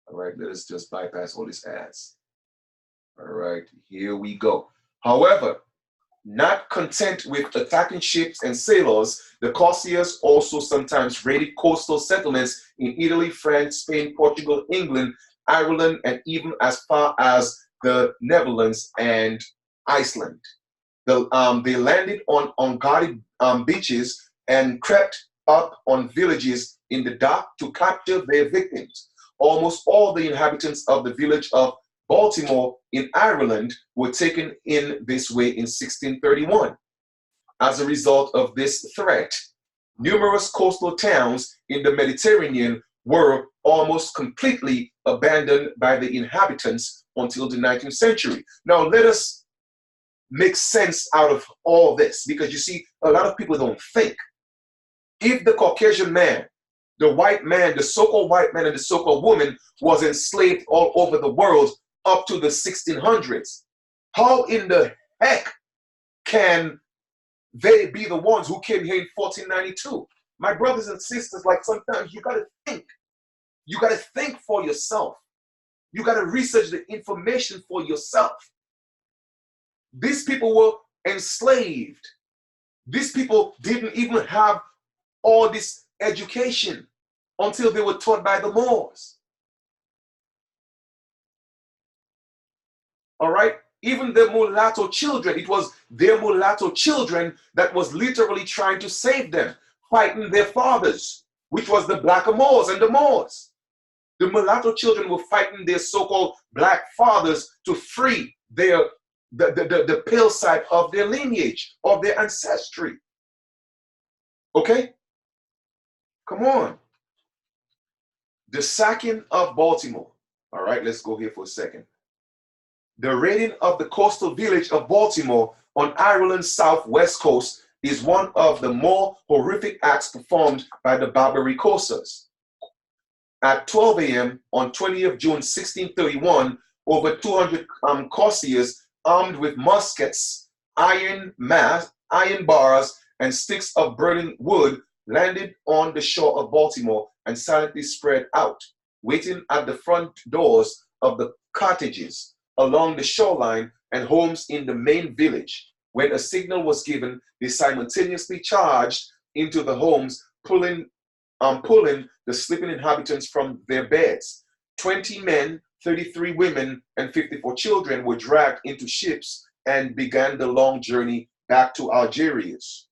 All right, let us just bypass all these ads. All right, here we go. However, not content with attacking ships and sailors, the Corsairs also sometimes raided coastal settlements in Italy, France, Spain, Portugal, England, Ireland, and even as far as the Netherlands and Iceland. They landed on unguarded beaches and crept up on villages in the dark to capture their victims. Almost all the inhabitants of the village of Baltimore in Ireland were taken in this way in 1631. As a result of this threat, numerous coastal towns in the Mediterranean were almost completely abandoned by the inhabitants until the 19th century. Now, let us make sense out of all this, because you see, a lot of people don't think. If the Caucasian man, the white man, the so-called white man and the so-called woman was enslaved all over the world up to the 1600s, how in the heck can they be the ones who came here in 1492? My brothers and sisters, like, sometimes you got to think. You got to think for yourself. You got to research the information for yourself. These people were enslaved. These people didn't even have all this education until they were taught by the Moors. All right? Even the mulatto children, it was their mulatto children that was literally trying to save them, fighting their fathers, which was the blackamoors and the Moors. The mulatto children were fighting their so-called black fathers to free the pale side of their lineage, of their ancestry. Okay? Come on. The sacking of Baltimore. All right, let's go here for a second. The raiding of the coastal village of Baltimore on Ireland's southwest coast is one of the more horrific acts performed by the Barbary corsairs. At 12 a.m. on 20th June 1631, over 200 corsairs armed with muskets, iron bars, and sticks of burning wood landed on the shore of Baltimore and silently spread out, waiting at the front doors of the cottages along the shoreline and homes in the main village. When a signal was given, they simultaneously charged into the homes, pulling the sleeping inhabitants from their beds. 20 men, 33 women, and 54 children were dragged into ships and began the long journey back to Algiers.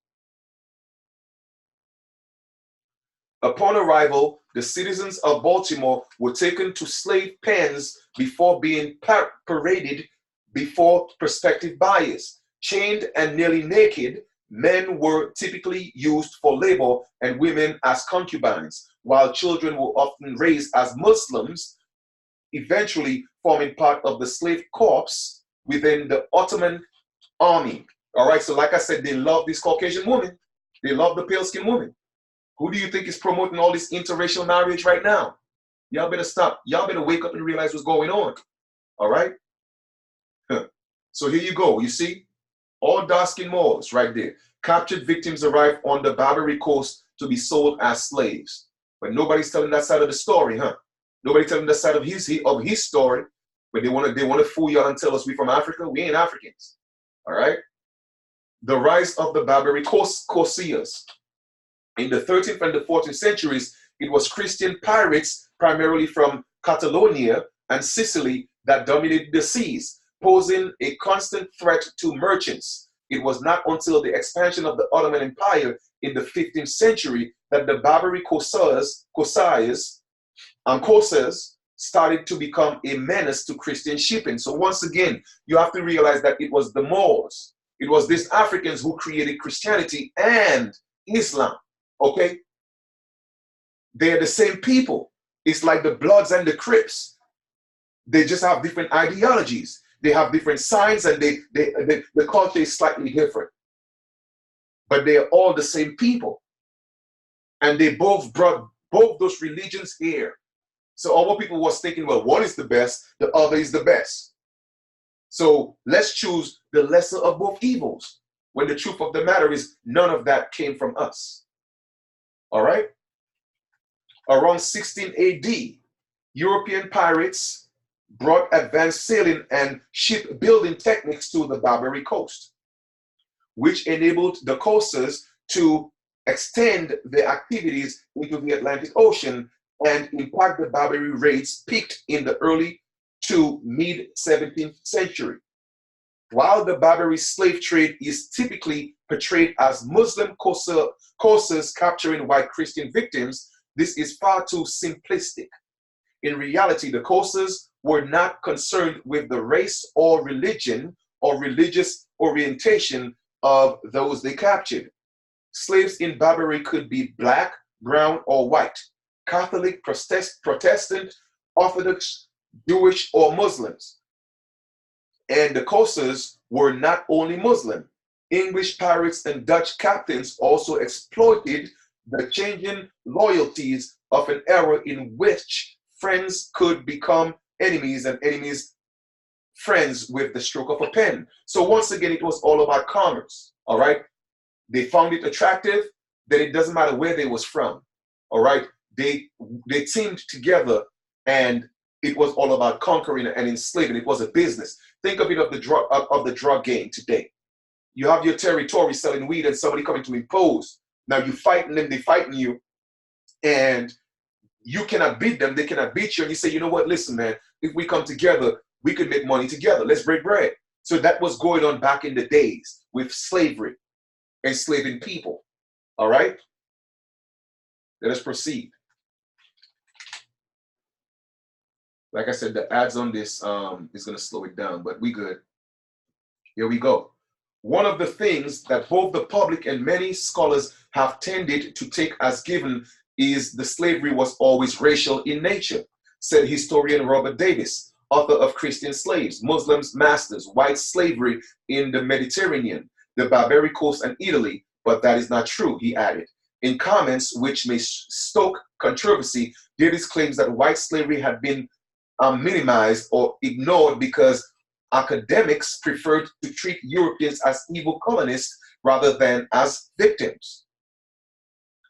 Upon arrival, the citizens of Baltimore were taken to slave pens before being paraded before prospective buyers. Chained and nearly naked, men were typically used for labor and women as concubines, while children were often raised as Muslims, eventually forming part of the slave corps within the Ottoman army. All right, so like I said, they love this Caucasian woman. They love the pale-skinned woman. Who do you think is promoting all this interracial marriage right now? Y'all better stop. Y'all better wake up and realize what's going on. All right? So here you go. You see? All dark-skinned Moors right there. Captured victims arrived on the Barbary coast to be sold as slaves. But nobody's telling that side of the story, huh? Nobody telling that side of his story. But they want to fool y'all and tell us we from Africa. We ain't Africans. All right? The rise of the Barbary corsairs. In the 13th and the 14th centuries, it was Christian pirates, primarily from Catalonia and Sicily, that dominated the seas, posing a constant threat to merchants. It was not until the expansion of the Ottoman Empire in the 15th century that the Barbary Corsairs started to become a menace to Christian shipping. So once again, you have to realize that it was the Moors. It was these Africans who created Christianity and Islam. Okay? They are the same people. It's like the Bloods and the Crips. They just have different ideologies. They have different signs, and the culture is slightly different. But they are all the same people. And they both brought both those religions here. So our people was thinking, well, one is the best, the other is the best. So let's choose the lesser of both evils, when the truth of the matter is none of that came from us. All right? Around 16 AD, European pirates brought advanced sailing and shipbuilding techniques to the Barbary coast, which enabled the coasters to extend their activities into the Atlantic Ocean, and in fact the Barbary raids peaked in the early to mid 17th century. While the Barbary slave trade is typically portrayed as Muslim corsairs capturing white Christian victims, this is far too simplistic. In reality, the corsairs were not concerned with the race or religion or religious orientation of those they captured. Slaves in Barbary could be black, brown, or white, Catholic, Protestant, Orthodox, Jewish, or Muslims. And the corsairs were not only Muslim. English pirates and Dutch captains also exploited the changing loyalties of an era in which friends could become enemies and enemies friends with the stroke of a pen. So once again, it was all about commerce. All right. They found it attractive, that it doesn't matter where they was from. All right. They teamed together, and it was all about conquering and enslaving. It was a business. Think of it of the drug game today. You have your territory selling weed and somebody coming to impose. Now you fighting them, they fighting you, and you cannot beat them, they cannot beat you. And you say, you know what, listen, man, if we come together, we could make money together. Let's break bread. So that was going on back in the days with slavery, enslaving people. All right? Let us proceed. Like I said, the ads on this is going to slow it down, but we good. Here we go. One of the things that both the public and many scholars have tended to take as given is the slavery was always racial in nature, said historian Robert Davis, author of Christian Slaves, Muslims, Masters, White Slavery in the Mediterranean, the Barbary Coast, and Italy. But that is not true, he added. In comments which may stoke controversy, Davis claims that white slavery had been minimized or ignored because academics preferred to treat Europeans as evil colonists rather than as victims.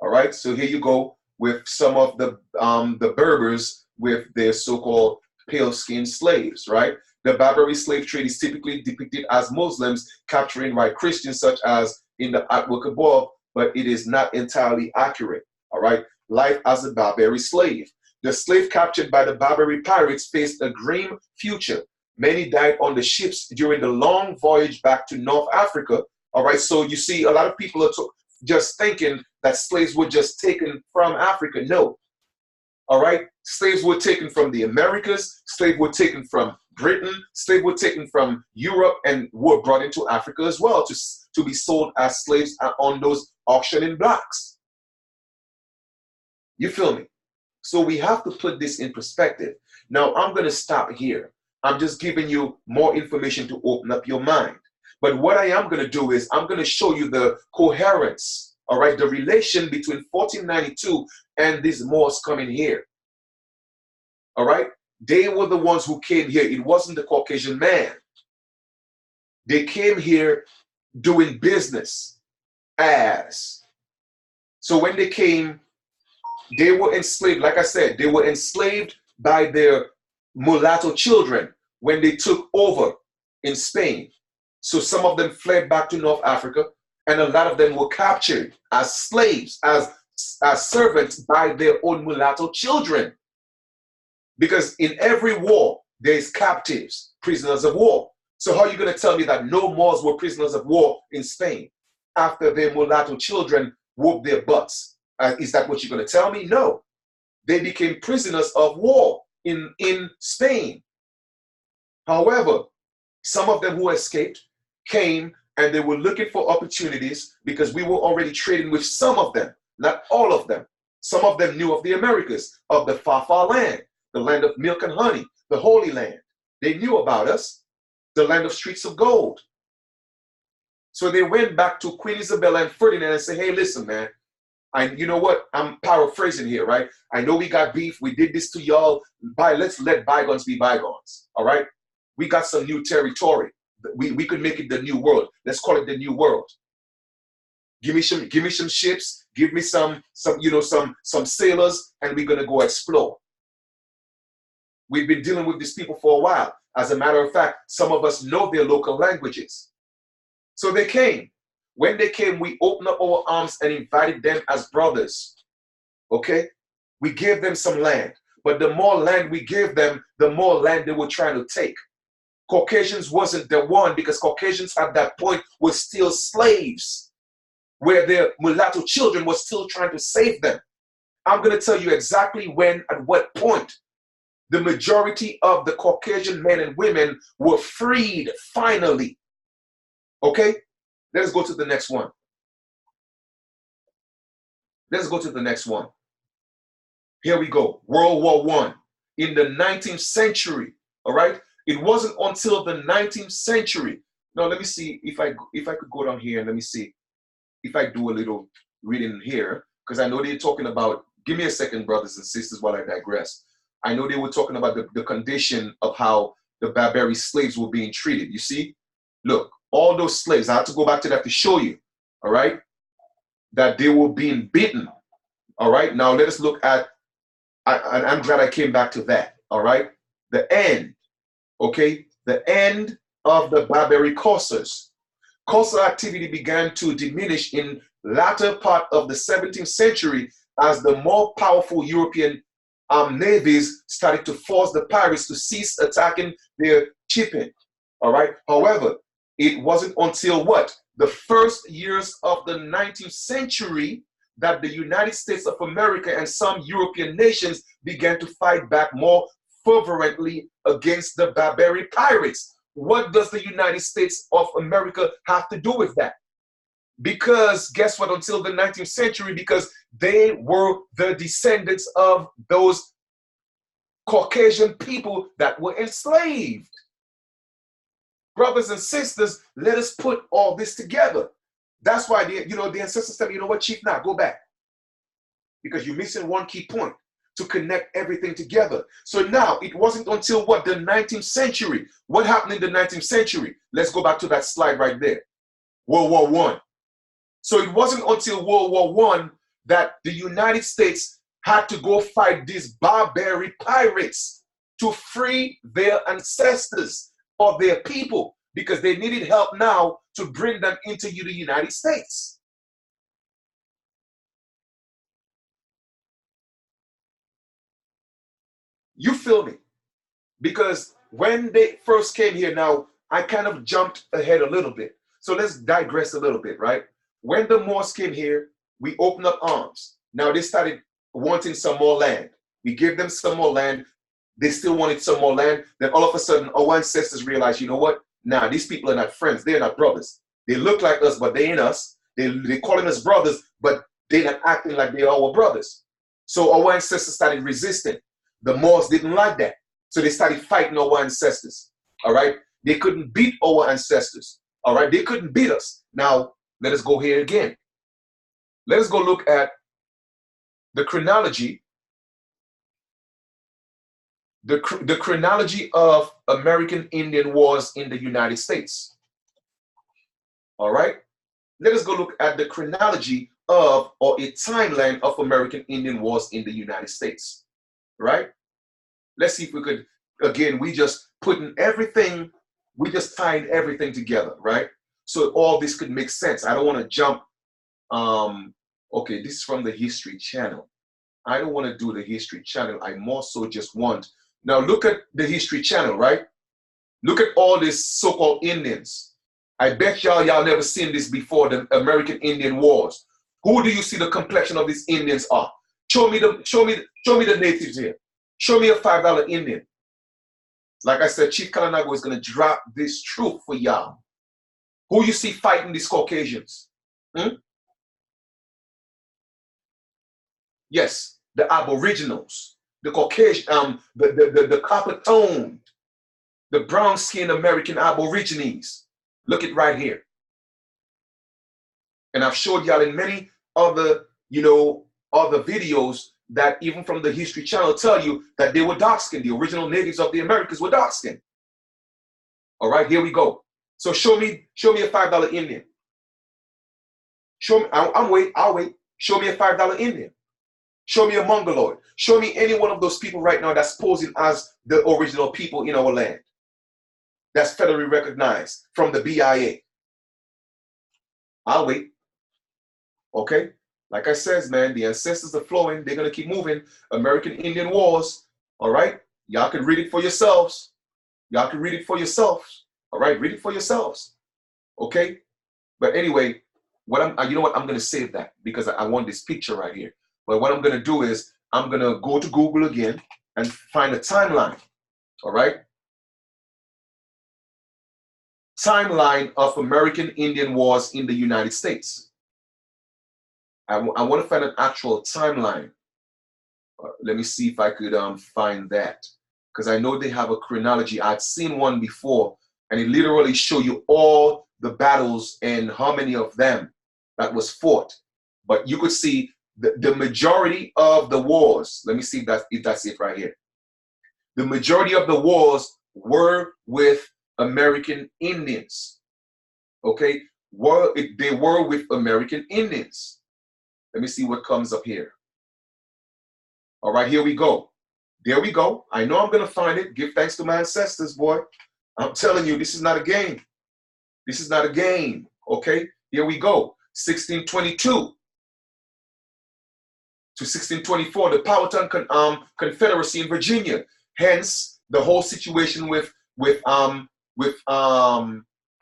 All right, so here you go with some of the Berbers with their so-called pale-skinned slaves, right? The Barbary slave trade is typically depicted as Muslims capturing white Christians, such as in the artwork above, but it is not entirely accurate. All right, life as a Barbary slave. The slave captured by the Barbary pirates faced a grim future. Many died on the ships during the long voyage back to North Africa. All right, so you see, a lot of people are just thinking that slaves were just taken from Africa. No. All right, slaves were taken from the Americas, slaves were taken from Britain, slaves were taken from Europe, and were brought into Africa as well to be sold as slaves on those auctioning blocks. You feel me? So we have to put this in perspective. Now, I'm going to stop here. I'm just giving you more information to open up your mind. But what I am going to do is I'm going to show you the coherence, all right, the relation between 1492 and these Moors coming here. All right? They were the ones who came here. It wasn't the Caucasian man. They came here doing business as. So when they came, they were enslaved. Like I said, they were enslaved by their mulatto children when they took over in Spain. So some of them fled back to North Africa, and a lot of them were captured as slaves, as servants by their own mulatto children. Because in every war, there's captives, prisoners of war. So how are you going to tell me that no Moors were prisoners of war in Spain after their mulatto children whoop their butts. Is that what you're going to tell me? No. They became prisoners of war in Spain. However, some of them who escaped came and they were looking for opportunities because we were already trading with some of them, not all of them. Some of them knew of the Americas, of the far, far land, the land of milk and honey, the Holy Land. They knew about us, the land of streets of gold. So they went back to Queen Isabella and Ferdinand and said, hey, listen, man, you know what? I'm paraphrasing here, right? I know we got beef. We did this to y'all. Let's let bygones be bygones, all right? We got some new territory. We could make it the new world. Let's call it the new world. Give me some ships. Give me some sailors, and we're gonna go explore. We've been dealing with these people for a while. As a matter of fact, some of us know their local languages. So they came. When they came, we opened up our arms and invited them as brothers. Okay? We gave them some land. But the more land we gave them, the more land they were trying to take. Caucasians wasn't the one, because Caucasians at that point were still slaves, where their mulatto children were still trying to save them. I'm going to tell you exactly when, at what point, the majority of the Caucasian men and women were freed finally. Okay? Let's go to the next one. Let's go to the next one. Here we go. World War I. In the 19th century, all right? It wasn't until the 19th century. Now, let me see if I could go down here and let me see if I do a little reading here, because I know they're talking about, give me a second, brothers and sisters, while I digress. I know they were talking about the condition of how the Barbary slaves were being treated. You see? Look, all those slaves, I have to go back to that to show you, all right, that they were being beaten. All right? Now, let us look at, and I'm glad I came back to that, all right? The end, okay? The end of the Barbary corsairs. Corsair activity began to diminish in latter part of the 17th century as the more powerful European navies started to force the pirates to cease attacking their shipping. All right. However, it wasn't until what? The first years of the 19th century that the United States of America and some European nations began to fight back more fervently against the Barbary pirates. What does the United States of America have to do with that? Because guess what? Until the 19th century, because they were the descendants of those Caucasian people that were enslaved. Brothers and sisters, let us put all this together. That's why the ancestors tell me, you know what, Chief, now go back. Because you're missing one key point to connect everything together. So now, it wasn't until what? The 19th century. What happened in the 19th century? Let's go back to that slide right there. World War I. So it wasn't until World War I that the United States had to go fight these Barbary pirates to free their ancestors or their people, because they needed help now to bring them into the United States. You feel me? Because when they first came here, now I kind of jumped ahead a little bit. So let's digress a little bit, right? When the Moors came here, we opened up arms. Now they started wanting some more land. We gave them some more land. They still wanted some more land. Then all of a sudden, our ancestors realized, you know what? Nah, these people are not friends. They're not brothers. They look like us, but they ain't us. They're calling us brothers, but they're not acting like they are our brothers. So our ancestors started resisting. The Moors didn't like that. So they started fighting our ancestors. All right? They couldn't beat our ancestors. All right? They couldn't beat us. Now, let us go here again. Let us go look at the chronology. The chronology of American Indian Wars in the United States. All right? Let us go look at the chronology of, or a timeline of, American Indian Wars in the United States. Right? Let's see if we could, again, we just putting everything, we just tying everything together, right? So all this could make sense. I don't want to jump. Okay, this is from the History Channel. I don't want to do the History Channel. I more so just want, now look at the History Channel, right? Look at all these so-called Indians. I bet y'all never seen this before, the American Indian Wars. Who do you see the complexion of these Indians are? Show me the natives here. Show me a $5 Indian. Like I said, Chief Kalanago is going to drop this truth for y'all. Who you see fighting these Caucasians? Hmm? Yes, the Aboriginals, the Caucasian, the copper-toned, the brown-skinned American Aborigines. Look at right here. And I've showed y'all in many other, other videos that even from the History Channel tell you that they were dark-skinned. The original natives of the Americas were dark-skinned. All right, here we go. So show me a $5 Indian. Show me, I'll wait. Show me a $5 Indian. Show me a Mongoloid. Show me any one of those people right now that's posing as the original people in our land. That's federally recognized from the BIA. I'll wait. Okay? Like I says, man, the ancestors are flowing. They're going to keep moving. American Indian Wars. All right? Y'all can read it for yourselves. Y'all can read it for yourselves. All right? Read it for yourselves. Okay? But anyway, you know what? I'm going to save that because I want this picture right here. But what I'm going to do is I'm going to go to Google again and find a timeline. All right? Timeline of American Indian Wars in the United States. I want to find an actual timeline. Let me see if I could find that. Because I know they have a chronology. I've seen one before, and it literally show you all the battles and how many of them that was fought. But you could see the majority of the wars. Let me see if that's it right here. The majority of the wars were with American Indians. Okay? They were with American Indians. Let me see what comes up here. All right, here we go. There we go. I know I'm going to find it. Give thanks to my ancestors, boy. I'm telling you, this is not a game. This is not a game. Okay, here we go. 1622 to 1624, the Powhatan Confederacy in Virginia. Hence, the whole situation with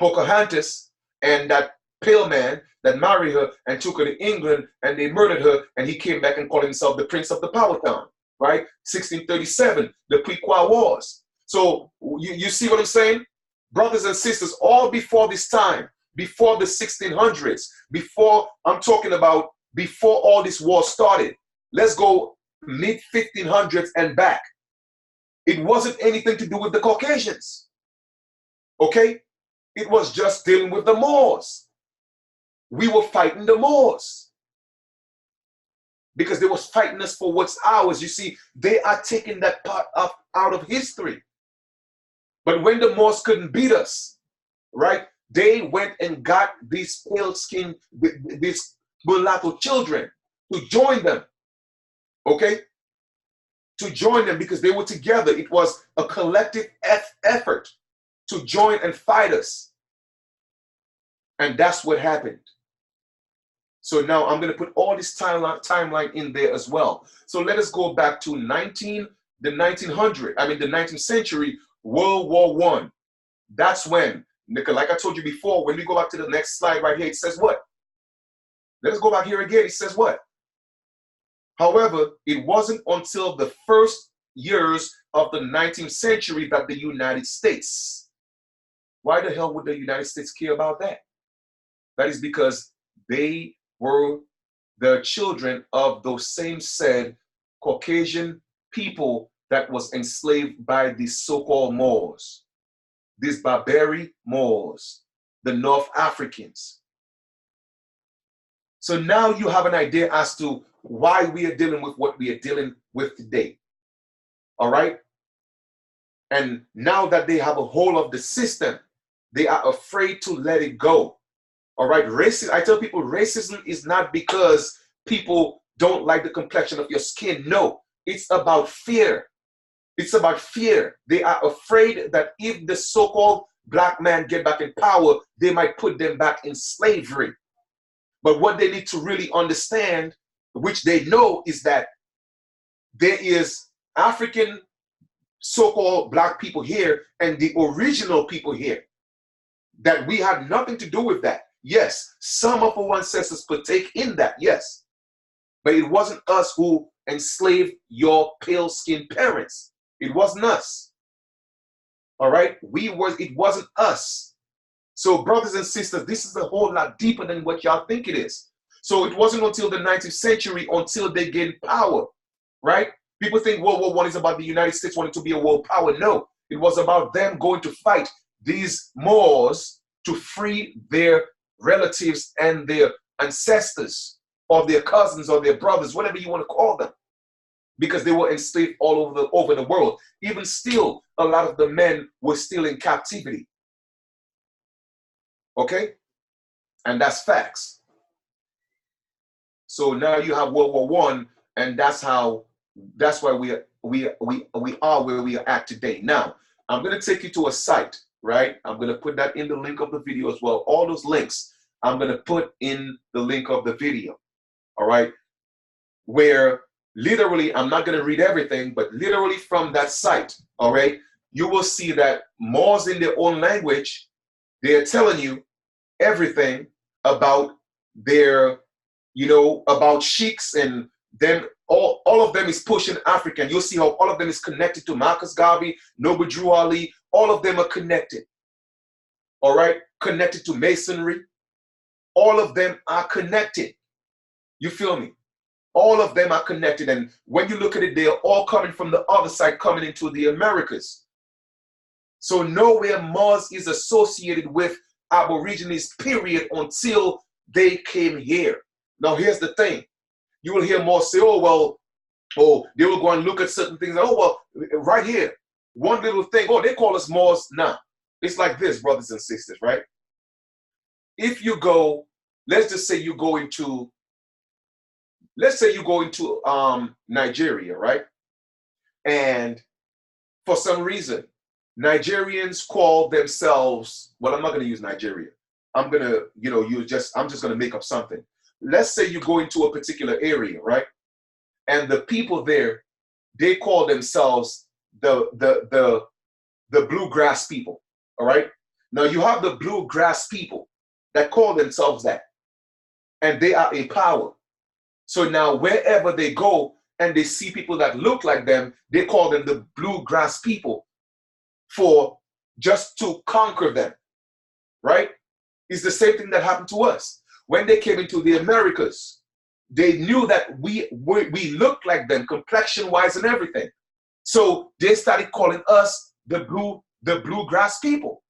Pocahontas and that pale man that married her and took her to England and they murdered her, and he came back and called himself the Prince of the Powhatan, right? 1637, the Pequot Wars. So you see what I'm saying? Brothers and sisters, all before this time, before the 1600s, before I'm talking about before all this war started, let's go mid 1500s and back. It wasn't anything to do with the Caucasians, okay? It was just dealing with the Moors. We were fighting the Moors because they was fighting us for what's ours. You see, they are taking that part out of history. But when the Moors couldn't beat us, right, they went and got these pale-skinned, these mulatto children to join them, okay? To join them because they were together. It was a collective effort to join and fight us. And that's what happened. So now I'm going to put all this timeline in there as well. So let us go back to the 19th century, World War I. That's when, like I told you before, when we go back to the next slide right here, it says what? Let us go back here again. It says what? However, it wasn't until the first years of the 19th century that the United States, why the hell would the United States care about that? That is because they were the children of those same said Caucasian people that was enslaved by these so-called Moors, these Barbary Moors, the North Africans. So now you have an idea as to why we are dealing with what we are dealing with today. All right? And now that they have a hold of the system, they are afraid to let it go. All right, I tell people racism is not because people don't like the complexion of your skin. No, it's about fear. It's about fear. They are afraid that if the so-called black man get back in power, they might put them back in slavery. But what they need to really understand, which they know, is that there is African so-called black people here and the original people here. That we had nothing to do with that. Yes, some of our ancestors partake in that, yes. But it wasn't us who enslaved your pale-skinned parents. It wasn't us. All right? It wasn't us. So brothers and sisters, this is a whole lot deeper than what y'all think it is. So it wasn't until the 19th century until they gained power, right? People think World War I is about the United States wanting to be a world power. No, it was about them going to fight these Moors to free their relatives and their ancestors or their cousins or their brothers, whatever you want to call them, because they were enslaved all over the world. Even still, a lot of the men were still in captivity. Okay? And that's facts. So now you have World War I, and that's why we are where we are at today. Now, I'm going to take you to a site, right? I'm going to put that in the link of the video as well. All those links, I'm going to put in the link of the video, all right? Where literally, I'm not going to read everything, but literally from that site, all right, you will see that Moors in their own language, they're telling you everything about their, about sheiks and them. All of them is pushing African. You'll see how all of them is connected to Marcus Garvey, Noble Drew Ali. All of them are connected. All right? Connected to Masonry. All of them are connected. You feel me? All of them are connected. And when you look at it, they're all coming from the other side, coming into the Americas. So nowhere Moors is associated with Aborigines, period, until they came here. Now, here's the thing. You will hear Moors say, they will go and look at certain things. Right here, one little thing, they call us Moors. Nah, it's like this, brothers and sisters, right? If you go, let's say you go into Nigeria, right? And for some reason, Nigerians call themselves, well, I'm not going to use Nigeria. I'm going to, I'm just going to make up something. Let's say you go into a particular area, right? And the people there, they call themselves the bluegrass people, all right? Now you have the bluegrass people that call themselves that, and they are a power. So now wherever they go and they see people that look like them, they call them the bluegrass people for just to conquer them, right? It's the same thing that happened to us. When they came into the Americas, they knew that we looked like them, complexion-wise and everything. So they started calling us the bluegrass people.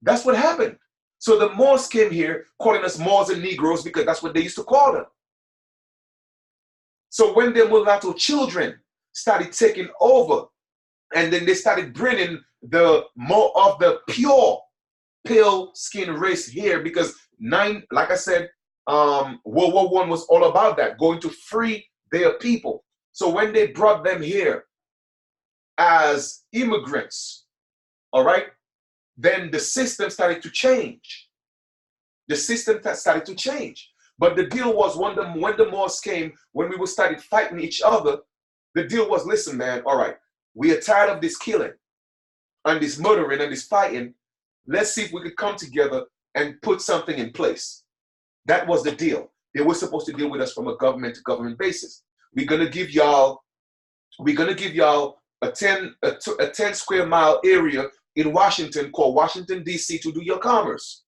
That's what happened. So the Moors came here calling us Moors and Negroes because that's what they used to call them. So when the mulatto children started taking over, and then they started bringing the more of the pure pale skin race here, because like I said, World War I was all about that, going to free their people. So when they brought them here as immigrants, all right, then the system started to change. The system started to change. But the deal was when the Moors came, when we started fighting each other, the deal was, listen, man, all right, we are tired of this killing and this murdering and this fighting. Let's see if we could come together and put something in place. That was the deal. They were supposed to deal with us from a government to government basis. We're gonna give y'all a 10 square mile area in Washington called Washington, D.C. to do your commerce.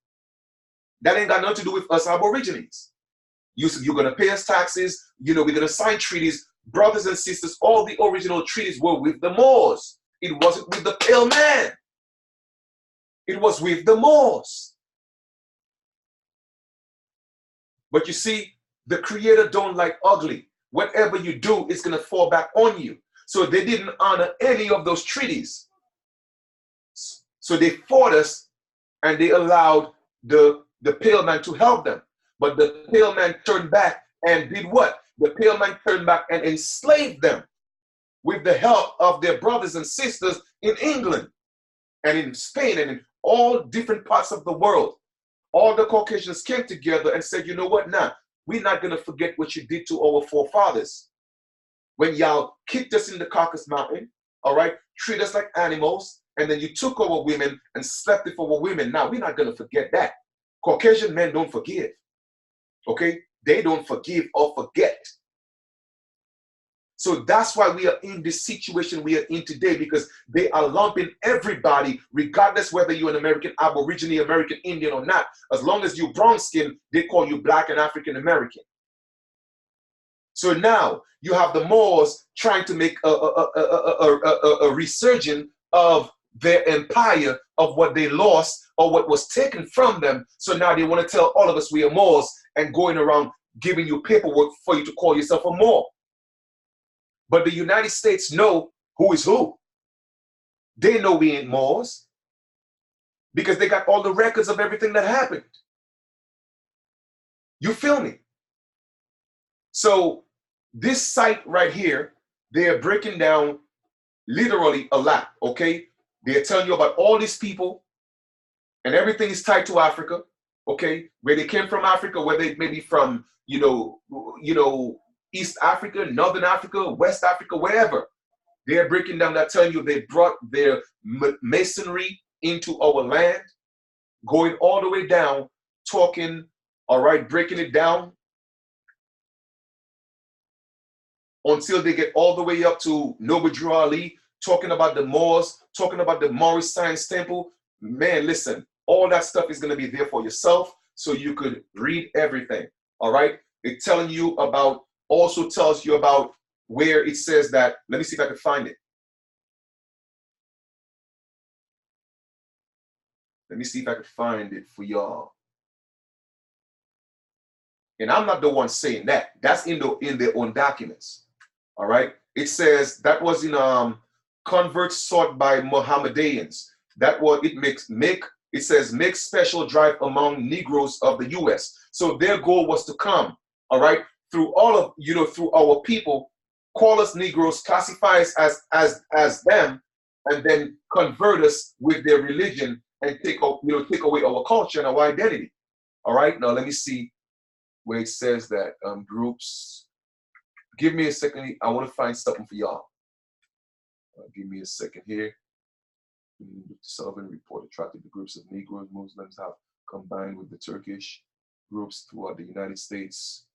That ain't got nothing to do with us Aborigines. You're gonna pay us taxes, we're gonna sign treaties. Brothers and sisters, all the original treaties were with the Moors. It wasn't with the pale man. It was with the Moors. But you see, the Creator don't like ugly. Whatever you do, it's going to fall back on you. So they didn't honor any of those treaties. So they fought us, and they allowed the pale man to help them. But the pale man turned back and did what? The pale man turned back and enslaved them with the help of their brothers and sisters in England and in Spain and in all different parts of the world. All the Caucasians came together and said, you know what, nah, we're not going to forget what you did to our forefathers. When y'all kicked us in the Caucasus Mountain, all right, treat us like animals, and then you took our women and slept with our women. Now, we're not going to forget that. Caucasian men don't forgive. Okay? They don't forgive or forget. So that's why we are in this situation we are in today, because they are lumping everybody, regardless whether you're an American, Aborigine, American Indian or not. As long as you're brown skin, they call you Black and African American. So now you have the Moors trying to make a resurgence of their empire, of what they lost or what was taken from them. So now they want to tell all of us we are Moors and going around giving you paperwork for you to call yourself a Moor. But the United States know who is who. They know we ain't Moors because they got all the records of everything that happened. You feel me? So this site right here, they are breaking down literally a lot, okay? They're telling you about all these people, and everything is tied to Africa, okay? Where they came from Africa, where they may be from, you know, East Africa, Northern Africa, West Africa, wherever. They're breaking down that, telling you they brought their masonry into our land, going all the way down, talking, all right, breaking it down until they get all the way up to Noble Drew Ali, talking about the Moors, talking about the Moorish Science Temple. Man, listen, all that stuff is going to be there for yourself so you could read everything, all right? It's telling you about, also tells you about where it says that, let me see if I can find it. Let me see if I can find it for y'all. And I'm not the one saying that. That's in their own documents. All right. It says that was in converts sought by Mohammedans. That was it says make special drive among Negroes of the US. So their goal was to come, all right, through all of, through our people, call us Negroes, classify us as them, and then convert us with their religion and take away our culture and our identity. All right. Now let me see where it says that groups. Give me a second. I want to find something for y'all. Give me a second here. The Sullivan report attracted the groups of Negroes, Muslims have combined with the Turkish groups throughout the United States.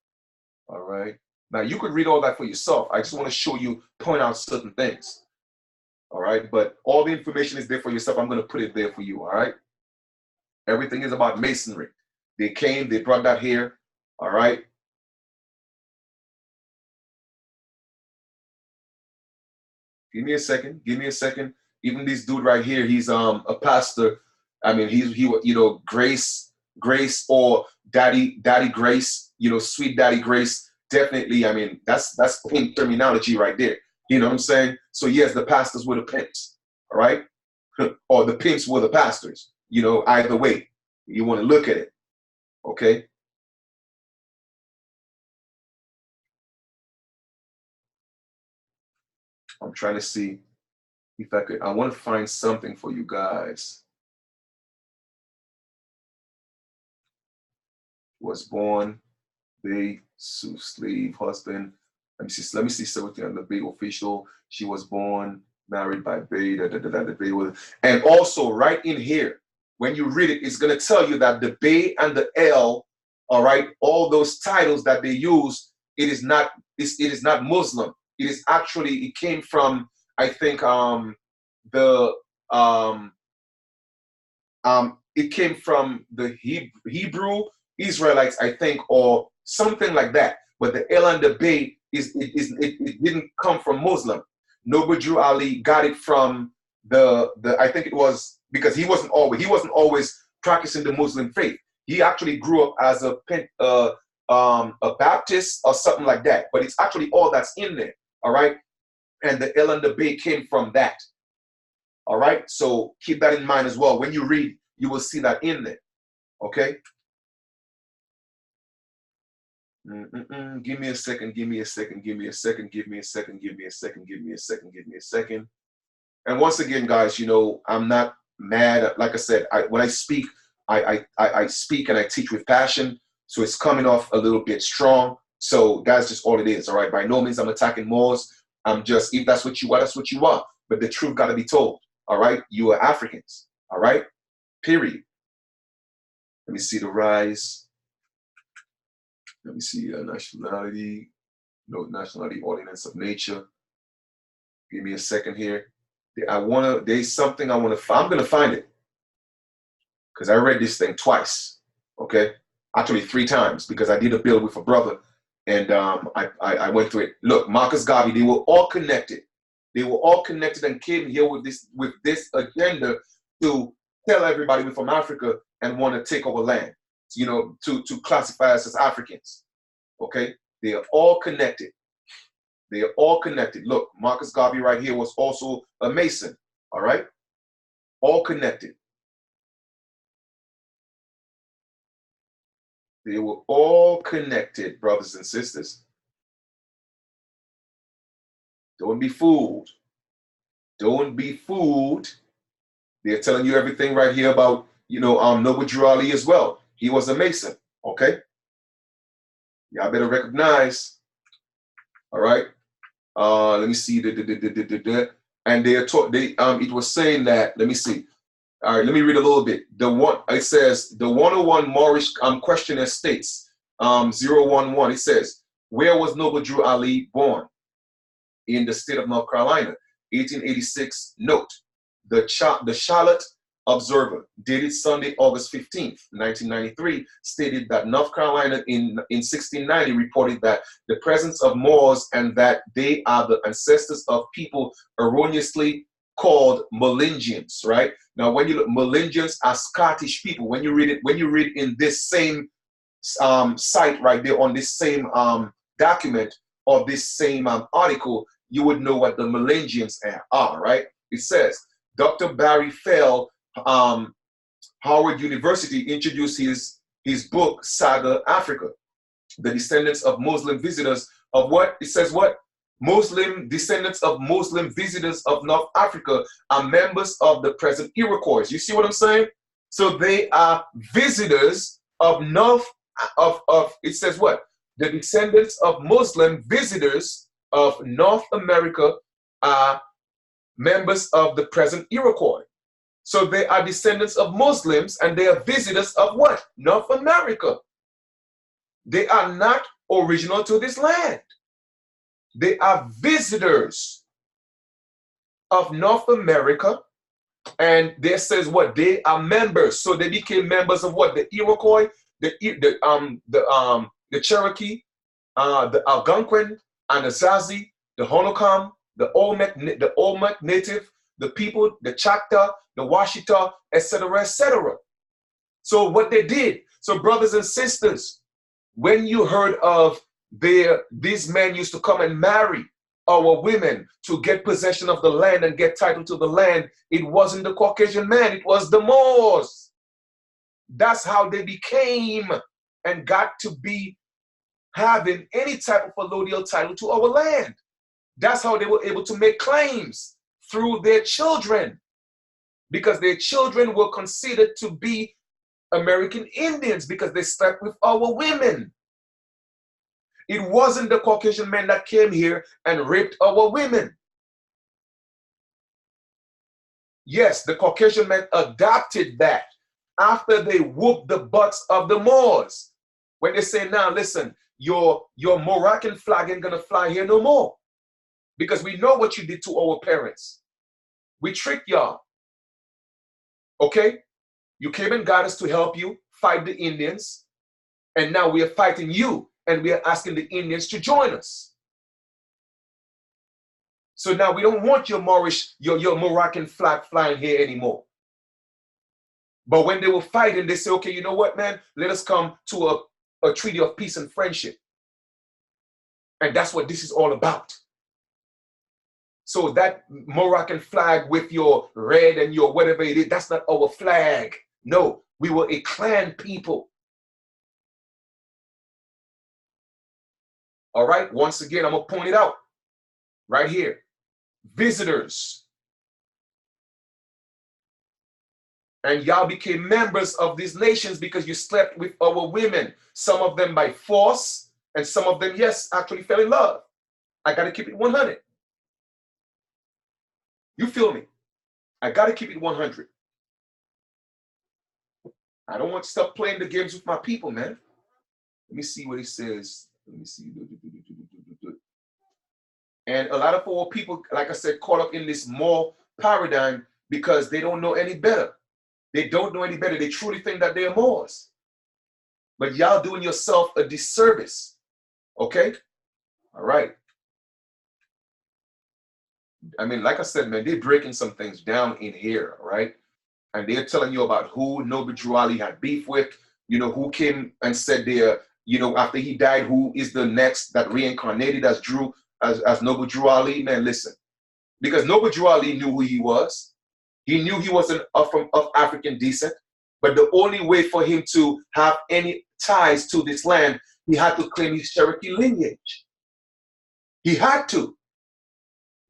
All right. Now you could read all that for yourself. I just want to show you, point out certain things. All right. But all the information is there for yourself. I'm going to put it there for you. All right. Everything is about masonry. They came, they brought that here. All right. Give me a second. Give me a second. Even this dude right here, he's a pastor. I mean, he Grace or Daddy Grace, sweet Daddy Grace. Definitely. I mean, that's pimp terminology right there. You know what I'm saying? So yes, the pastors were the pimps. All right, or the pimps were the pastors. Either way, you want to look at it. Okay. I'm trying to see if I want to find something for you guys. Was born, Bay, slave, husband. Let me see something on the Bay official. She was born, married by Bay, the Bay was, and also right in here, when you read it, it's gonna tell you that the Bay and the L, all right, all those titles that they use, it is not Muslim. It is actually, it came from, I think, it came from the Hebrew Israelites, I think, or something like that. But the El and the Bay it didn't come from Muslim. Noble Drew Ali got it from the I think it was because he wasn't always practicing the Muslim faith. He actually grew up as a Baptist or something like that. But it's actually all that's in there. All right, and the El and the Bay came from that. All right, so keep that in mind as well. When you read, you will see that in there. Okay. Give me a second. Give me a second. Give me a second. Give me a second. Give me a second. Give me a second. Give me a second. And once again, guys, I'm not mad. Like I said, when I speak, I speak and I teach with passion. So it's coming off a little bit strong. So that's just all it is. All right. By no means I'm attacking Moors. I'm just, if that's what you want, that's what you want. But the truth got to be told. All right. You are Africans. All right. Period. Let me see the rise. Let me see nationality. No, nationality, ordinance of nature. Give me a second here. There's something I want to, I'm going to find it. Because I read this thing twice. Okay. Actually 3 times because I did a bill with a brother and I went through it. Look, Marcus Garvey, they were all connected. They were all connected and came here with this agenda to tell everybody we're from Africa and want to take over land, you know, to classify us as Africans. Okay. They are all connected. They are all connected. Look, Marcus Garvey right here was also a Mason. All right. All connected. They were all connected, brothers and sisters. Don't be fooled. Don't be fooled. They're telling you everything right here about, you know, Noble Drew Ali as well. He was a Mason, okay? Y'all better recognize, all right? Let me see. And it was saying that, let me see. All right, let me read a little bit. It says, the 101 Moorish questionnaire states, 011, it says, where was Noble Drew Ali born? In the state of North Carolina, 1886. Note, the Charlotte Observer, dated Sunday, August 15th, 1993, stated that North Carolina in 1690 reported that the presence of Moors and that they are the ancestors of people erroneously called Melanesians, right? Now, when you look, Melanesians are Scottish people. When you read in this same site right there on this same document or this same article, you would know what the Melanesians are, right? It says, Dr. Barry Fell, Howard University, introduced his book, Saga Africa, the descendants of Muslim visitors of what? It says what? Muslim descendants of Muslim visitors of North Africa are members of the present Iroquois. You see what I'm saying? So they are visitors of it says what? The descendants of Muslim visitors of North America are members of the present Iroquois. So they are descendants of Muslims and they are visitors of what? North America. They are not original to this land. They are visitors of North America, and there says what? They are members. So they became members of what? The Iroquois, the Cherokee, the Algonquin, Anasazi, the Honokam, the Olmec Native, the people, the Choctaw, the Washita, etc., etc. So what they did, so brothers and sisters, when you heard of these men used to come and marry our women to get possession of the land and get title to the land, it wasn't the Caucasian man, it was the Moors. That's how they became and got to be having any type of allodial title to our land. That's how they were able to make claims through their children, because their children were considered to be American Indians because they slept with our women. It wasn't the Caucasian men that came here and raped our women. Yes, the Caucasian men adopted that after they whooped the butts of the Moors. When they say, now listen, your Moroccan flag ain't gonna fly here no more, because we know what you did to our parents. We tricked y'all. Okay? You came and got us to help you fight the Indians, and now we are fighting you, and we are asking the Indians to join us. So now we don't want your Moorish, your Moroccan flag flying here anymore. But when they were fighting, they say, okay, you know what, man? Let us come to a treaty of peace and friendship. And that's what this is all about. So that Moroccan flag with your red and your whatever it is, that's not our flag. No, we were a clan people. All right, once again, I'm going to point it out right here. Visitors. And y'all became members of these nations because you slept with our women. Some of them by force, and some of them, yes, actually fell in love. I got to keep it 100. You feel me? I got to keep it 100. I don't want to stop playing the games with my people, man. Let me see what he says. Let me see. And a lot of our people, like I said, caught up in this more paradigm because they don't know any better. They don't know any better. They truly think that they're Moors. But y'all doing yourself a disservice. Okay? All right. I mean, like I said, man, they're breaking some things down in here, right? And they're telling you about who Noble Drew Ali had beef with, you know, who came and said they're, you know, after he died, who is the next that reincarnated as Noble Drew Ali. Man, listen, because Noble Drew Ali knew who he was. He knew he was of African descent, but the only way for him to have any ties to this land, he had to claim his Cherokee lineage. He had to,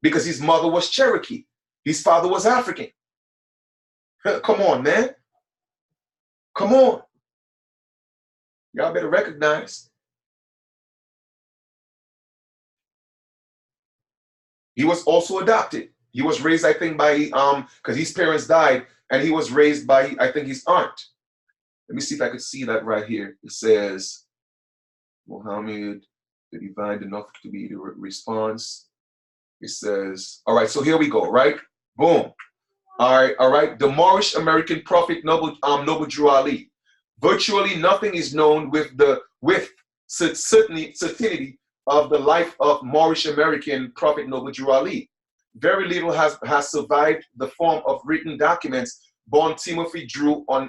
because his mother was Cherokee. His father was African. Come on, man. Come on. Y'all better recognize. He was also adopted. He was raised, I think, by, because his parents died, and he was raised by, I think, his aunt. Let me see if I could see that right here. It says, Muhammad, the divine enough to be the response. It says, all right, so here we go, right? Boom. All right. The Moorish American prophet Noble Drew Ali. Virtually nothing is known with certainty of the life of Moorish American prophet Noble Drew Ali. Very little has survived the form of written documents. Born Timothy Drew on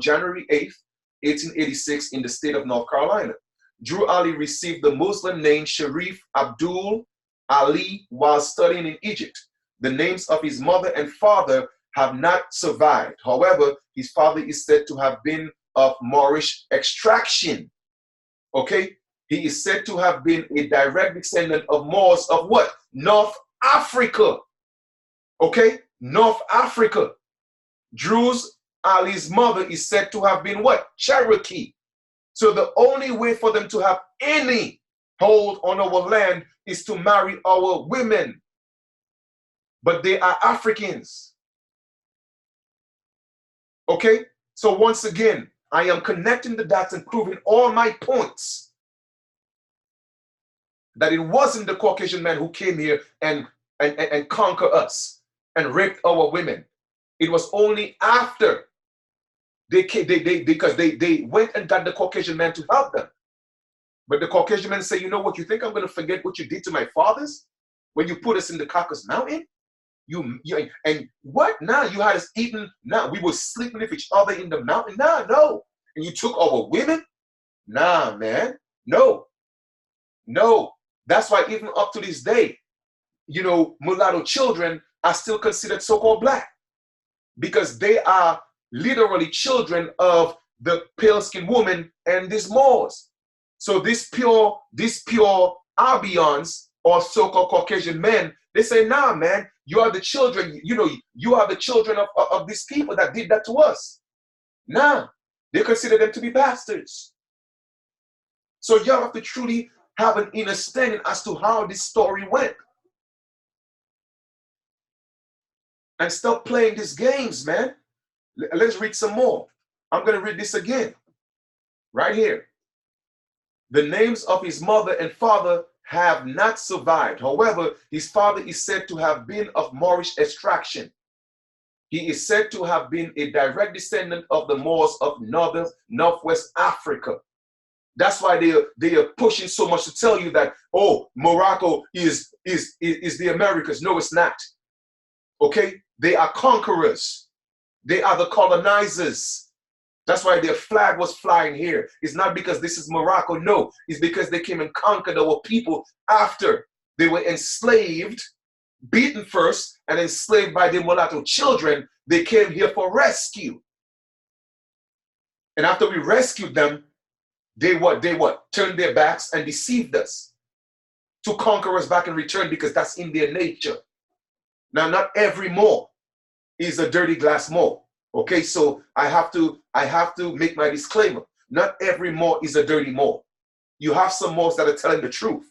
January 8th, 1886 in the state of North Carolina. Drew Ali received the Muslim name Sharif Abdul Ali while studying in Egypt. The names of his mother and father have not survived. However, his father is said to have been of Moorish extraction. Okay? He is said to have been a direct descendant of Moors of what? North Africa. Okay? North Africa. Drew's Ali's mother is said to have been what? Cherokee. So the only way for them to have any hold on our land is to marry our women. But they are Africans. Okay? So once again, I am connecting the dots and proving all my points. That it wasn't the Caucasian man who came here and conquered us and raped our women. It was only after because they went and got the Caucasian man to help them. But the Caucasian man say, you know what, you think I'm going to forget what you did to my fathers when you put us in the Caucasus Mountain? And what? Now you had us eating. Now we were sleeping with each other in the mountain. Nah, no. And you took our women? Nah, man. No. No. That's why even up to this day, you know, mulatto children are still considered so-called black because they are literally children of the pale-skinned woman and these Moors. So this pure Albions or so-called Caucasian men, they say, nah, man, you are the children, you know, you are the children of these people that did that to us. Nah, they consider them to be bastards. So y'all have to truly have an understanding as to how this story went. And stop playing these games, man. Let's read some more. I'm going to read this again. Right here. The names of his mother and father have not survived. However, his father is said to have been of Moorish extraction. He is said to have been a direct descendant of the Moors of Northwest Africa. That's why they are pushing so much to tell you that, oh, Morocco is the Americas. No, it's not. Okay? They are conquerors. They are the colonizers. That's why their flag was flying here. It's not because this is Morocco. No, it's because they came and conquered our people after they were enslaved, beaten first, and enslaved by the mulatto children. They came here for rescue. And after we rescued them, they turned their backs and deceived us to conquer us back in return because that's in their nature. Now, not every Moor is a dirty glass Moor. Okay, so I have to make my disclaimer. Not every Moor is a dirty Moor. You have some Moors that are telling the truth.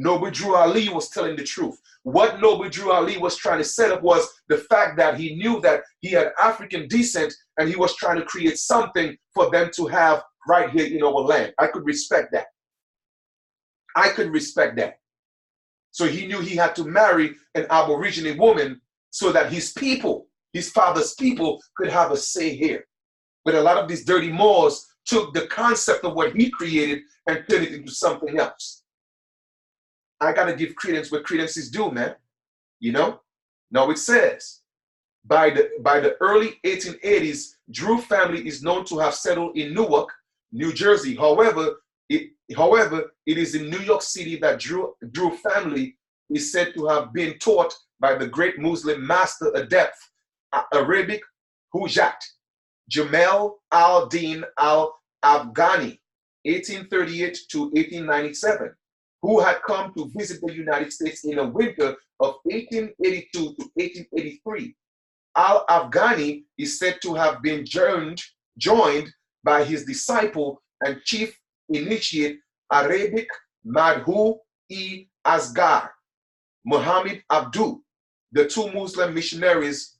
Noble Drew Ali was telling the truth. What Noble Drew Ali was trying to set up was the fact that he knew that he had African descent and he was trying to create something for them to have right here in our land. I could respect that. I could respect that. So he knew he had to marry an Aborigine woman so that his people, his father's people, could have a say here. But a lot of these dirty Moors took the concept of what he created and turned it into something else. I got to give credence where credence is due, man. You know? Now it says, by the early 1880s, Drew family is known to have settled in Newark, New Jersey. However, it is in New York City that Drew family is said to have been taught by the great Muslim master adept, Arabic Hujat, Jamal al-Din al-Afghani, 1838 to 1897, who had come to visit the United States in the winter of 1882 to 1883. Al-Afghani is said to have been joined by his disciple and chief initiate Arabic Madhu-e-Asgar, Muhammad Abdu. The two Muslim missionaries,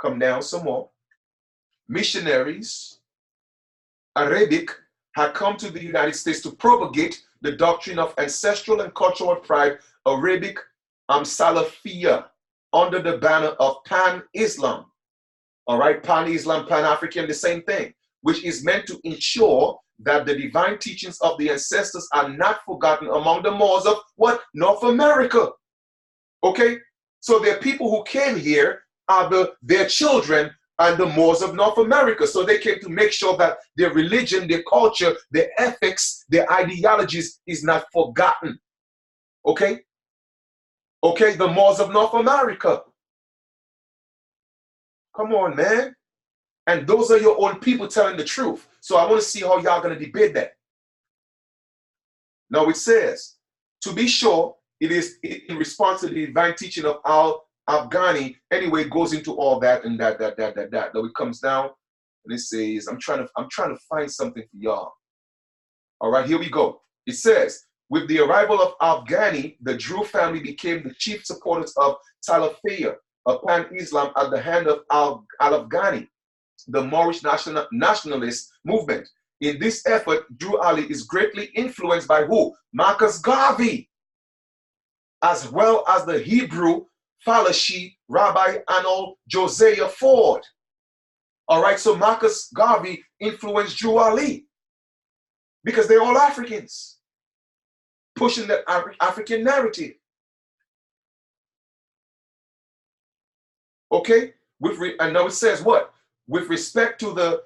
come down some more, missionaries, Arabic, had come to the United States to propagate the doctrine of ancestral and cultural pride, Arabic Salafiyah, under the banner of Pan-Islam. All right, Pan-Islam, Pan-African, the same thing, which is meant to ensure that the divine teachings of the ancestors are not forgotten among the Moors of what? North America. Okay, so there are people who came here, their children, and the Moors of North America. So they came to make sure that their religion, their culture, their ethics, their ideologies is not forgotten. Okay? Okay, the Moors of North America. Come on, man. And those are your own people telling the truth. So I want to see how y'all going to debate that. Now it says, to be sure, it is in response to the divine teaching of Al-Afghani. Anyway, it goes into all that and that. Now it comes down and it says, I'm trying to find something for y'all. All right, here we go. It says, with the arrival of Afghani, the Drew family became the chief supporters of Salafiyah, a pan-Islam at the hand of Al-Afghani, the Moorish nationalist movement. In this effort, Drew Ali is greatly influenced by who? Marcus Garvey, as well as the Hebrew Fallacy Rabbi Arnold Josiah Ford. All right, so Marcus Garvey influenced Drew Ali because they're all Africans, pushing that African narrative. Okay, and now it says what? With respect to the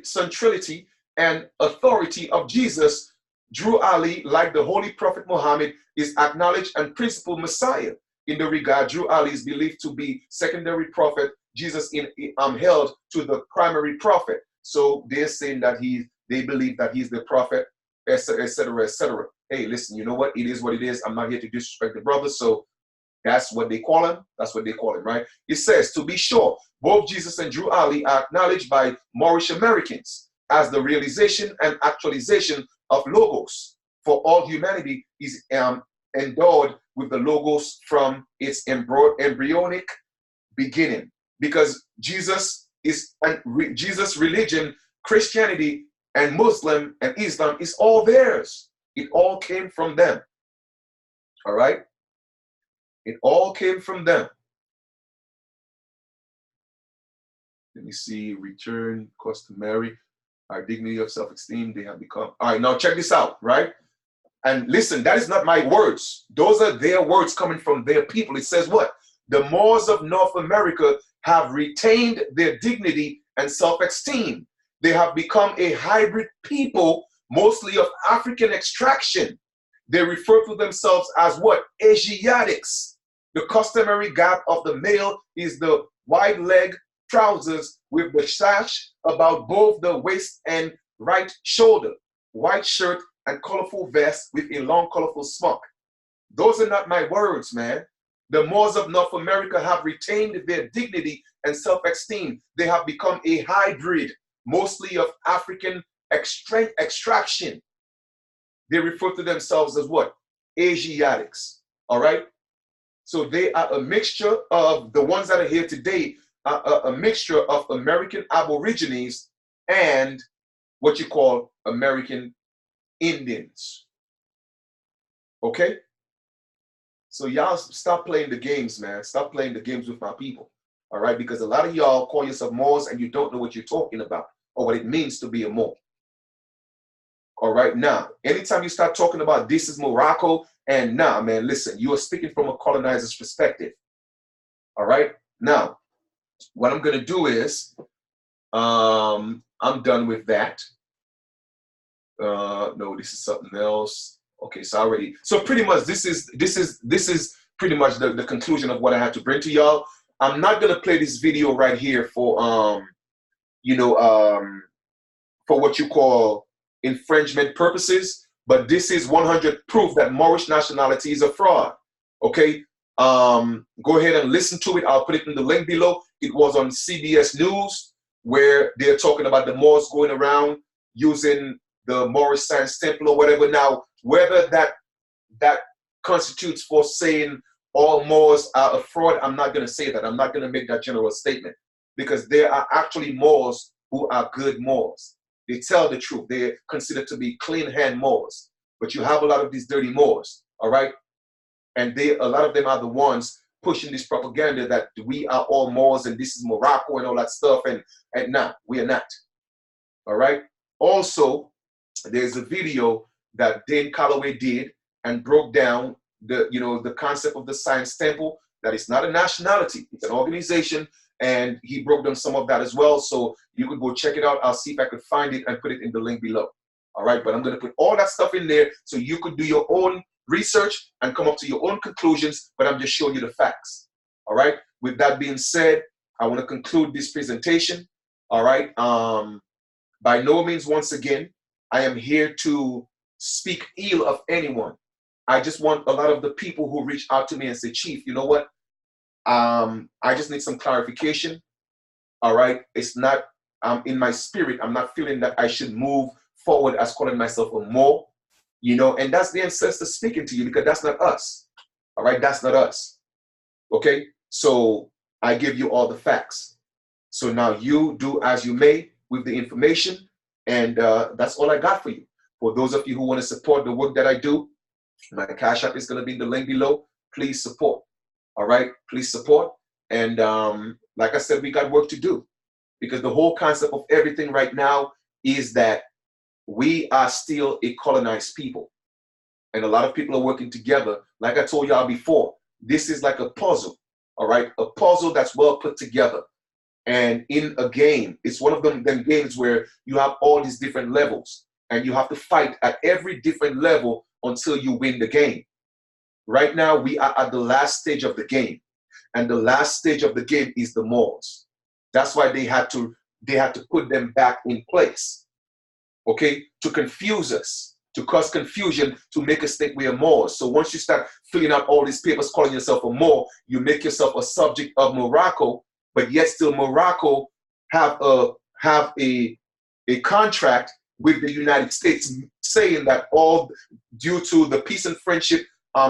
centrality and authority of Jesus, Drew Ali, like the Holy Prophet Muhammad, is acknowledged and principal Messiah. In the regard, Drew Ali is believed to be secondary prophet. Jesus held to the primary prophet. So they're saying that they believe that he's the prophet, etc., etc., etc. Hey, listen, you know what? It is what it is. I'm not here to disrespect the brothers, so that's what they call him. That's what they call him, right? It says, to be sure, both Jesus and Drew Ali are acknowledged by Moorish Americans as the realization and actualization of logos. For all humanity is endowed with the logos from its embryonic beginning. Because Jesus religion, Christianity, and Muslim and Islam is all theirs. It all came from them. All right? It all came from them. Let me see. Return, customary, our dignity of self-esteem, they have become. All right, now check this out, right? And listen, that is not my words. Those are their words coming from their people. It says what? The Moors of North America have retained their dignity and self-esteem. They have become a hybrid people, mostly of African extraction. They refer to themselves as what? Asiatics. The customary garb of the male is the wide leg trousers with the sash about both the waist and right shoulder, white shirt and colorful vest with a long colorful smock. Those are not my words, man. The Moors of North America have retained their dignity and self-esteem. They have become a hybrid, mostly of African extraction. they refer to themselves as what? Asiatics. All right? So they are a mixture of the ones that are here today, a mixture of American Aborigines and what you call American Indians. Okay? So y'all stop playing the games, man. Stop playing the games with my people. All right? Because a lot of y'all call yourself Moors and you don't know what you're talking about or what it means to be a Moor. All right? Now, anytime you start talking about this is Morocco, and nah, man, listen, you are speaking from a colonizer's perspective. All right? Now, what I'm going to do is, I'm done with that. No, this is something else. Okay, so pretty much this is pretty much the conclusion of what I had to bring to y'all. I'm not gonna play this video right here for for what you call infringement purposes, but this is 100 proof that Moorish nationality is a fraud. Okay, go ahead and listen to it. I'll put it in the link below. It was on CBS News where they're talking about the Moors going around using the Moorish Science Temple or whatever. Now, whether that constitutes for saying all Moors are a fraud, I'm not going to say that. I'm not going to make that general statement, because there are actually Moors who are good Moors. They tell the truth. They're considered to be clean hand Moors. But you have a lot of these dirty Moors, all right? And a lot of them are the ones pushing this propaganda that we are all Moors and this is Morocco and all that stuff. And nah, we are not. All right? Also, there's a video that Dane Calloway did and broke down the concept of the Science Temple, that it's not a nationality, it's an organization, and he broke down some of that as well. So you could go check it out. I'll see if I could find it and put it in the link below. All right, but I'm going to put all that stuff in there so you could do your own research and come up to your own conclusions, but I'm just showing you the facts. All right, with that being said, I want to conclude this presentation. All right, by no means, once again, I am here to speak ill of anyone. I just want a lot of the people who reach out to me and say, Chief, you know what? I just need some clarification. All right. It's not in my spirit. I'm not feeling that I should move forward as calling myself a Moor, and that's the ancestor speaking to you, because that's not us. All right. That's not us. Okay. So I give you all the facts. So now you do as you may with the information. And that's all I got for you. For those of you who want to support the work that I do, my Cash App is going to be in the link below. Please support. All right? Please support. And like I said, we got work to do, because the whole concept of everything right now is that we are still a colonized people. And a lot of people are working together. Like I told y'all before, this is like a puzzle. All right? A puzzle that's well put together. And in a game, it's one of them games where you have all these different levels and you have to fight at every different level until you win the game. Right now, we are at the last stage of the game, and the last stage of the game is the Moors. That's why they had to put them back in place, okay, to confuse us, to cause confusion, to make us think we are Moors. So once you start filling out all these papers calling yourself a Moor, you make yourself a subject of Morocco, but yet still Morocco have a contract with the United States saying that all due to the Peace and Friendship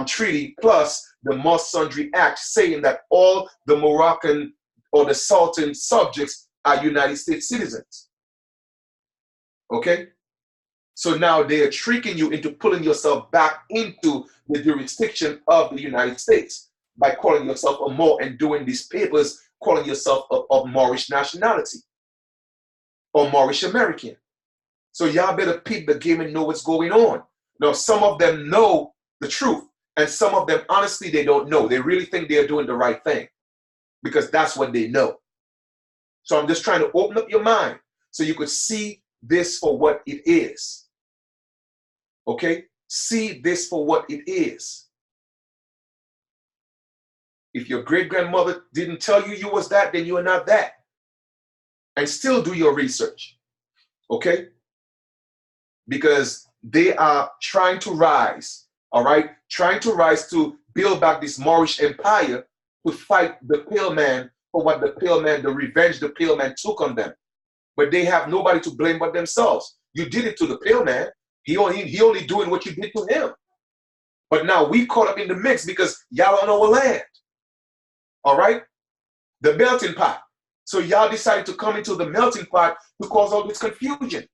Treaty plus the Must Sundry Act saying that all the Moroccan or the Sultan subjects are United States citizens. Okay? So now they are tricking you into pulling yourself back into the jurisdiction of the United States by calling yourself a Moor and doing these papers calling yourself of Moorish nationality or Moorish American. So y'all better peep the game and know what's going on. Now, some of them know the truth, and some of them, honestly, they don't know. They really think they're doing the right thing because that's what they know. So I'm just trying to open up your mind so you could see this for what it is. Okay? See this for what it is. If your great-grandmother didn't tell you you was that, then you are not that. And still do your research. Okay? Because they are trying to rise, all right? Trying to rise to build back this Moorish empire to fight the Pale Man for what the Pale Man, the revenge the Pale Man took on them. But they have nobody to blame but themselves. You did it to the Pale Man. He only doing what you did to him. But now we caught up in the mix because y'all on our land. All right? The melting pot. So y'all decided to come into the melting pot to cause all this confusion.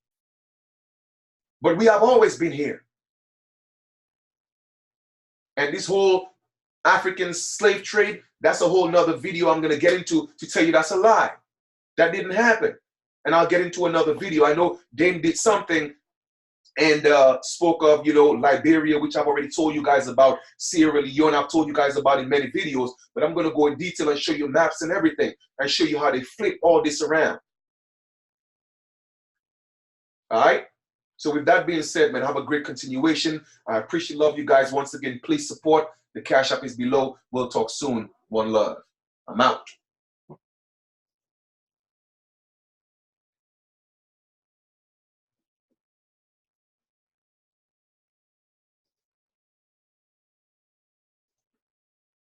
But we have always been here. And this whole African slave trade, that's a whole nother video I'm going to get into to tell you that's a lie. That didn't happen. And I'll get into another video. I know Dame did something and spoke of, you know, Liberia, which I've already told you guys about. Sierra Leone, I've told you guys about in many videos. But I'm going to go in detail and show you maps and everything and show you how they flip all this around. All right? So with that being said, man, have a great continuation. I appreciate, love you guys once again. Please support. The Cash App is below. We'll talk soon. One love. I'm out.